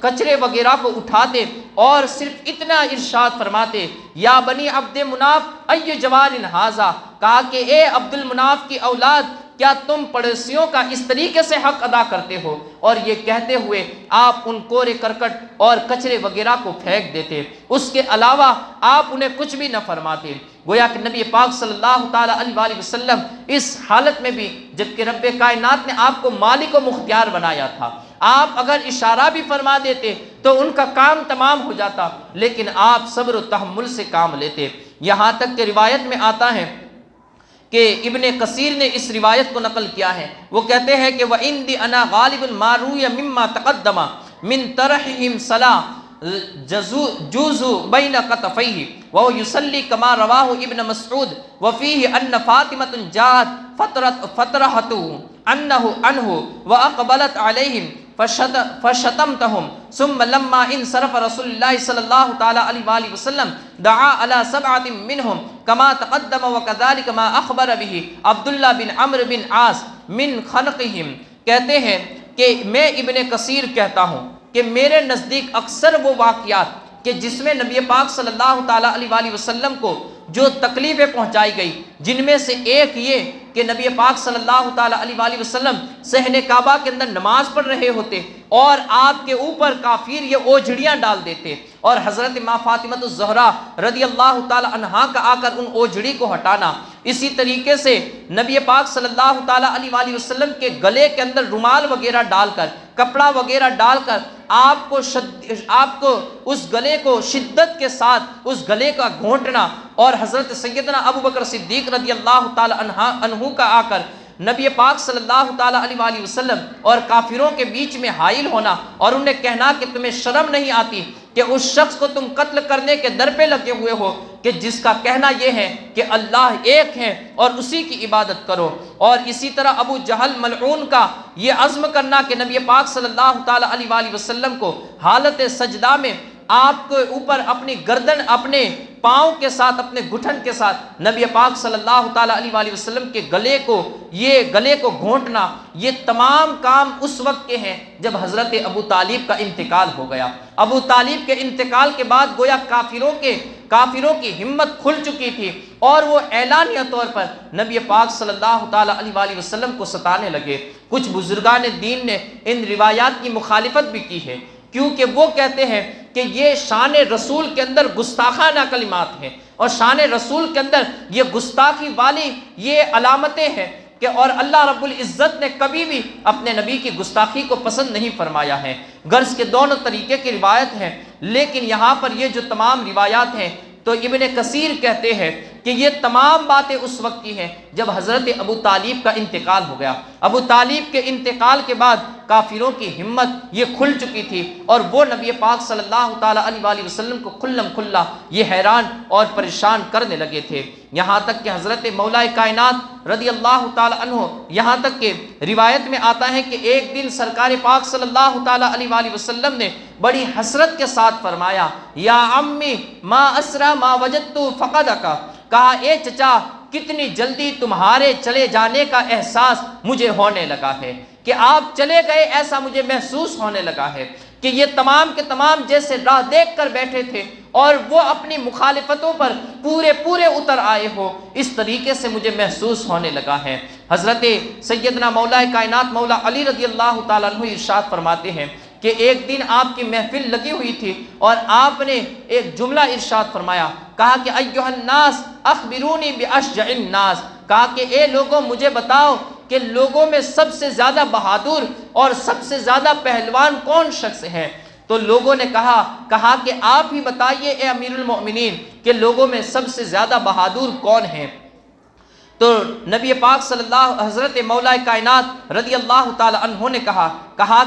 کچرے وغیرہ کو اٹھاتے اور صرف اتنا ارشاد فرماتے، یا بنی عبد مناف ای جوار ھذا، کہا کہ اے عبد المناف کی اولاد کیا تم پڑوسیوں کا اس طریقے سے حق ادا کرتے ہو؟ اور یہ کہتے ہوئے آپ ان کوڑے کرکٹ اور کچرے وغیرہ کو پھینک دیتے، اس کے علاوہ آپ انہیں کچھ بھی نہ فرماتے۔ گویا کہ نبی پاک صلی اللہ تعالی علیہ وآلہ وسلم اس حالت میں بھی جبکہ رب کائنات نے آپ کو مالک و مختار بنایا تھا، آپ اگر اشارہ بھی فرما دیتے تو ان کا کام تمام ہو جاتا، لیکن آپ صبر و تحمل سے کام لیتے، یہاں تک کہ روایت میں آتا ہے کہ ابن کثیر نے اس روایت کو نقل کیا ہے، وہ کہتے ہیں کہ وَإِنْدِ أَنَا غَالِبٌ مَا رُوِيَ مِمَّا تَقَدَّمَ مِنْ تَرَحِهِمْ صَلَا جُوزُ بَيْنَ قَطَفَيْهِ وَهُوَ يُصَلِّي كَمَا رواه ابن مسعود وفيه أن فاطمة جاءت فطرحته عنه وأقبلت عليهم فشتمتهم ثم لما انصرف رسول الله صلى الله تعالى عليه وآله وسلم دعا على 7 منهم كما تقدم وكذلك ما أخبر به عبداللہ بن عمرو بن عاص من خنقهم۔ کہتے ہیں کہ میں ابن کثیر کہتا ہوں کہ میرے نزدیک اکثر وہ واقعات کہ جس میں نبی پاک صلی اللہ تعالیٰ علیہ وآلہ وسلم کو جو تکلیفیں پہنچائی گئی، جن میں سے ایک یہ کہ نبی پاک صلی اللہ تعالیٰ علیہ وآلہ وسلم صحن کعبہ کے اندر نماز پڑھ رہے ہوتے اور آپ کے اوپر کافر یہ اوجھڑیاں ڈال دیتے، اور حضرت ماں فاطمہ الزہرا رضی اللہ تعالیٰ عنہا کا آ کر ان اوجھڑی کو ہٹانا۔ اسی طریقے سے نبی پاک صلی اللہ تعالیٰ علیہ وآلہ وسلم کے گلے کے اندر رومال وغیرہ ڈال کر، کپڑا وغیرہ ڈال کر آپ کو اس گلے کو شدت کے ساتھ اس گلے کا گھونٹنا، اور حضرت سیدنا ابو بکر صدیق رضی اللہ تعالیٰ عنہ کا آ کر نبی پاک صلی اللہ تعالیٰ علیہ وآلہ وسلم اور کافروں کے بیچ میں حائل ہونا اور انہیں کہنا کہ تمہیں شرم نہیں آتی کہ اس شخص کو تم قتل کرنے کے در پہ لگے ہوئے ہو کہ جس کا کہنا یہ ہے کہ اللہ ایک ہے اور اسی کی عبادت کرو۔ اور اسی طرح ابو جہل ملعون کا یہ عزم کرنا کہ نبی پاک صلی اللہ تعالیٰ علیہ وآلہ وسلم کو حالت سجدہ میں آپ کے اوپر اپنی گردن اپنے پاؤں کے ساتھ اپنے گھٹن کے ساتھ نبی پاک صلی اللہ تعالیٰ علیہ وآلہ وسلم کے گلے کو گھونٹنا، یہ تمام کام اس وقت کے ہیں جب حضرت ابو طالب کا انتقال ہو گیا۔ ابو طالب کے انتقال کے بعد گویا کافروں کی ہمت کھل چکی تھی اور وہ اعلانیہ طور پر نبی پاک صلی اللہ تعالیٰ علیہ وآلہ وسلم کو ستانے لگے۔ کچھ بزرگان دین نے ان روایات کی مخالفت بھی کی ہے، کیونکہ وہ کہتے ہیں کہ یہ شان رسول کے اندر گستاخانہ کلمات ہیں، اور شان رسول کے اندر یہ گستاخی والی یہ علامتیں ہیں کہ اور اللہ رب العزت نے کبھی بھی اپنے نبی کی گستاخی کو پسند نہیں فرمایا ہے۔ غرض کے دونوں طریقے کی روایت ہیں، لیکن یہاں پر یہ جو تمام روایات ہیں تو ابن کثیر کہتے ہیں کہ یہ تمام باتیں اس وقت کی ہیں جب حضرت ابو طالب کا انتقال ہو گیا۔ ابو طالب کے انتقال کے بعد کافروں کی ہمت یہ کھل چکی تھی اور وہ نبی پاک صلی اللہ تعالیٰ علیہ وآلہ وسلم کو کھلم کھلا یہ حیران اور پریشان کرنے لگے تھے، یہاں تک کہ حضرت مولا کائنات رضی اللہ تعالیٰ عنہ، یہاں تک کہ روایت میں آتا ہے کہ ایک دن سرکار پاک صلی اللہ تعالیٰ علیہ وآلہ وسلم نے بڑی حسرت کے ساتھ فرمایا، یا عمی ما اسرا ما وجدت فقدک، کہا اے چچا کتنی جلدی تمہارے چلے جانے کا احساس مجھے ہونے لگا ہے، کہ آپ چلے گئے ایسا مجھے محسوس ہونے لگا ہے، کہ یہ تمام کے تمام جیسے راہ دیکھ کر بیٹھے تھے اور وہ اپنی مخالفتوں پر پورے اتر آئے ہو، اس طریقے سے مجھے محسوس ہونے لگا ہے۔ حضرت سیدنا مولا کائنات مولا علی رضی اللہ تعالیٰ عنہ ارشاد فرماتے ہیں کہ ایک دن آپ کی محفل لگی ہوئی تھی اور آپ نے ایک جملہ ارشاد فرمایا، کہا کہ ایھا الناس اخبرونی باشجع الناس، کہا کہ اے لوگوں مجھے بتاؤ کہ لوگوں میں سب سے زیادہ بہادر اور سب سے زیادہ پہلوان کون شخص ہے؟ تو لوگوں نے کہا کہ آپ ہی بتائیے اے امیر المؤمنین کہ لوگوں میں سب سے زیادہ بہادر کون ہیں؟ تو نبی پاک صلی اللہ حضرت مولا کائنات رضی اللہ تعالی عنہ نے کہا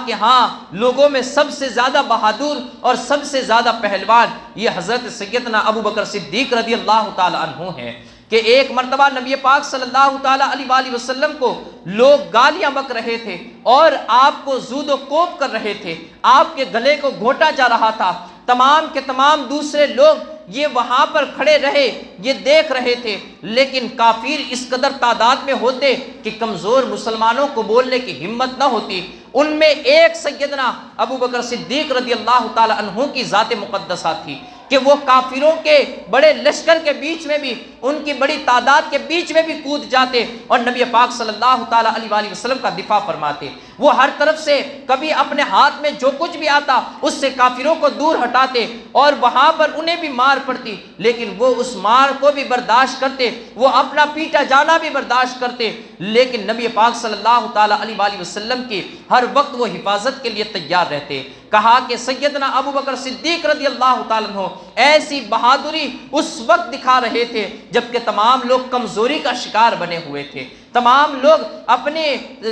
کہ ہاں لوگوں میں سب سے زیادہ بہادر اور سب سے زیادہ پہلوان یہ حضرت سیدنا ابو بکر صدیق رضی اللہ تعالی عنہ ہیں، کہ ایک مرتبہ نبی پاک صلی اللہ تعالی علیہ وآلہ وسلم کو لوگ گالیاں بک رہے تھے اور آپ کو زود و کوب کر رہے تھے، آپ کے گلے کو گھونٹا جا رہا تھا، تمام کے تمام دوسرے لوگ یہ وہاں پر کھڑے رہے، یہ دیکھ رہے تھے، لیکن کافر اس قدر تعداد میں ہوتے کہ کمزور مسلمانوں کو بولنے کی ہمت نہ ہوتی۔ ان میں ایک سیدنا ابو بکر صدیق رضی اللہ تعالی عنہ کی ذات مقدسہ تھی کہ وہ کافروں کے بڑے لشکر کے بیچ میں بھی، ان کی بڑی تعداد کے بیچ میں بھی کود جاتے اور نبی پاک صلی اللہ تعالی علیہ وآلہ وسلم کا دفاع فرماتے۔ وہ ہر طرف سے کبھی اپنے ہاتھ میں جو کچھ بھی آتا اس سے کافروں کو دور ہٹاتے اور وہاں پر انہیں بھی مار پڑتی، لیکن وہ اس مار کو بھی برداشت کرتے، وہ اپنا پیٹا جانا بھی برداشت کرتے، لیکن نبی پاک صلی اللہ تعالی علیہ وآلہ وسلم کی ہر وقت وہ حفاظت کے لیے تیار رہتے۔ کہا کہ سیدنا ابو بکر صدیق رضی اللہ تعالیٰ عنہ ایسی بہادری اس وقت دکھا رہے تھے جبکہ تمام لوگ کمزوری کا شکار بنے ہوئے تھے، تمام لوگ اپنے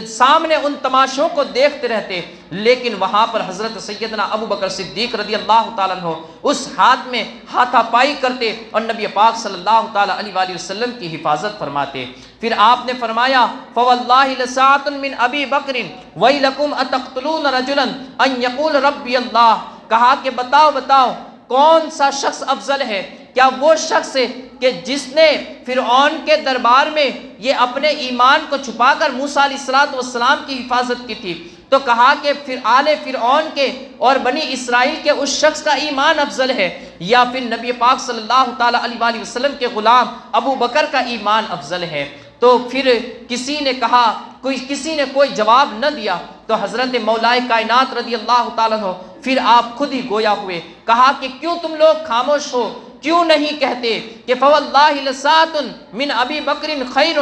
سامنے ان تماشوں کو دیکھتے رہتے، لیکن وہاں پر حضرت سیدنا ابو بکر صدیق رضی اللہ تعالیٰ عنہ اس ہاتھ میں ہاتھا پائی کرتے اور نبی پاک صلی اللہ تعالیٰ علیہ وآلہ وسلم کی حفاظت فرماتے۔ پھر آپ نے فرمایا فواللہ لساعۃ من ابی بکر ویلکم اتقتلون رجلا ان یقول ربی اللہ، کہا کہ بتاؤ کون سا شخص افضل ہے؟ کیا وہ شخص ہے کہ جس نے فرعون کے دربار میں یہ اپنے ایمان کو چھپا کر موسیٰ علیہ السلام کی حفاظت کی تھی؟ تو کہا کہ پھر آل فرعون کے اور بنی اسرائیل کے اس شخص کا ایمان افضل ہے، یا پھر نبی پاک صلی اللہ تعالیٰ علیہ وآلہ وسلم کے غلام ابو بکر کا ایمان افضل ہے؟ تو پھر کسی نے کوئی جواب نہ دیا، تو حضرت مولائے کائنات رضی اللہ تعالیٰ عنہ پھر آپ خود ہی گویا ہوئے، کہا کہ کیوں تم لوگ خاموش ہو؟ کیوں نہیں کہتے کہ فواللہ لساعۃ من ابی بکر خیر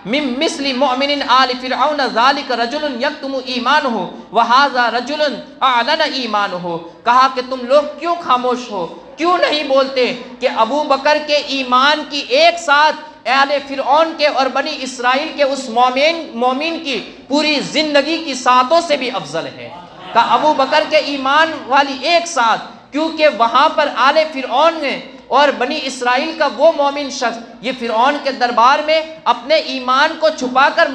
من مثل مؤمن آل فرعون ذلک رجل یکتم ایمانہ وہذا رجل اعلن ایمانہ، کہا کہ تم لوگ کیوں خاموش ہو؟ کیوں نہیں بولتے کہ ابو بکر کے ایمان کی ایک ساتھ اہل فرعون کے اور بنی اسرائیل کے اس مومن کی پوری زندگی کی ساتوں سے بھی افضل ہے؟ کہ ابو بکر کے ایمان والی ایک ساتھ، کیونکہ وہاں پر آل فرعون نے اور بنی اسرائیل کا وہ مومن شخص یہ فرعون کے دربار میں اپنے ایمان کو چھپا کر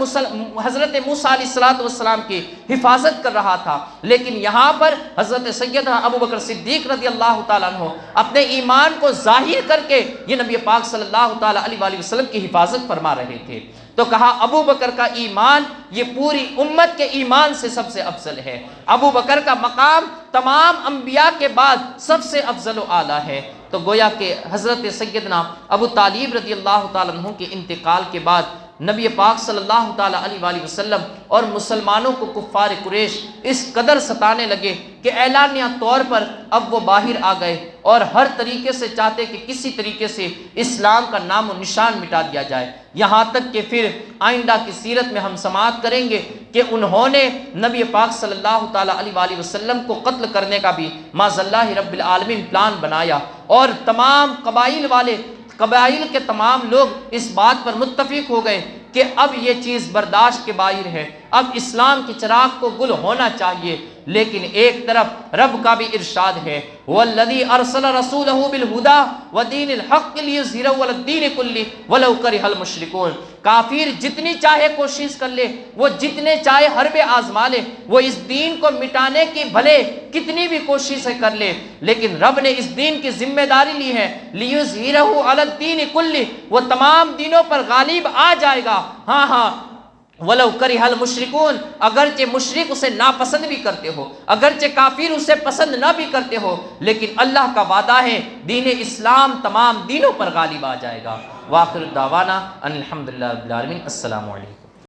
حضرت موسیٰ علیہ السلام کی حفاظت کر رہا تھا، لیکن یہاں پر حضرت سیدنا ابو بکر صدیق رضی اللہ تعالیٰ عنہ اپنے ایمان کو ظاہر کر کے یہ نبی پاک صلی اللہ تعالیٰ علیہ وآلہ وسلم کی حفاظت فرما رہے تھے۔ تو کہا ابو بکر کا ایمان یہ پوری امت کے ایمان سے سب سے افضل ہے، ابو بکر کا مقام تمام انبیاء کے بعد سب سے افضل و اعلیٰ ہے۔ تو گویا کہ حضرت سیدنا ابو طالب رضی اللہ تعالیٰ عنہ کے انتقال کے بعد نبی پاک صلی اللہ تعالیٰ علیہ وآلہ وسلم اور مسلمانوں کو کفار قریش اس قدر ستانے لگے کہ اعلانیہ طور پر اب وہ باہر آ گئے اور ہر طریقے سے چاہتے کہ کسی طریقے سے اسلام کا نام و نشان مٹا دیا جائے، یہاں تک کہ پھر آئندہ کی سیرت میں ہم سماعت کریں گے کہ انہوں نے نبی پاک صلی اللہ تعالیٰ علیہ وآلہ وسلم کو قتل کرنے کا بھی معاذ اللہ رب العالمین پلان بنایا، اور تمام قبائل کے تمام لوگ اس بات پر متفق ہو گئے کہ اب یہ چیز برداشت کے باہر ہے، اب اسلام کی چراغ کو گل ہونا چاہیے۔ لیکن ایک طرف رب کا بھی ارشاد ہے وَالَّذِي أَرْسَلَ رَسُولَهُ بِالْهُدَى وَدِينِ الْحَقِّ لِيُظْهِرَهُ عَلَى الدِّينِ كُلِّهِ وَلَوْ كَرِهَ الْمُشْرِكُونَ، کافر جتنی چاہے کوشش کر لے، وہ جتنے چاہے حربے آزما لے، وہ اس دین کو مٹانے کی بھلے کتنی بھی کوششیں کر لے، لیکن رب نے اس دین کی ذمہ داری لی ہے لِيُظْهِرَهُ عَلَى الدِّينِ كُلِّهِ، وہ تمام دینوں پر غالب آ جائے گا۔ ہاں وَلَوْ كَرِهَ الْمُشْرِكُونَ، اگرچہ مشرک اسے ناپسند بھی کرتے ہو، اگرچہ کافر اسے پسند نہ بھی کرتے ہو، لیکن اللہ کا وعدہ ہے دین اسلام تمام دینوں پر غالب آ جائے گا۔ وآخر دعوانا ان الحمدللہ رب العالمین۔ السلام علیکم۔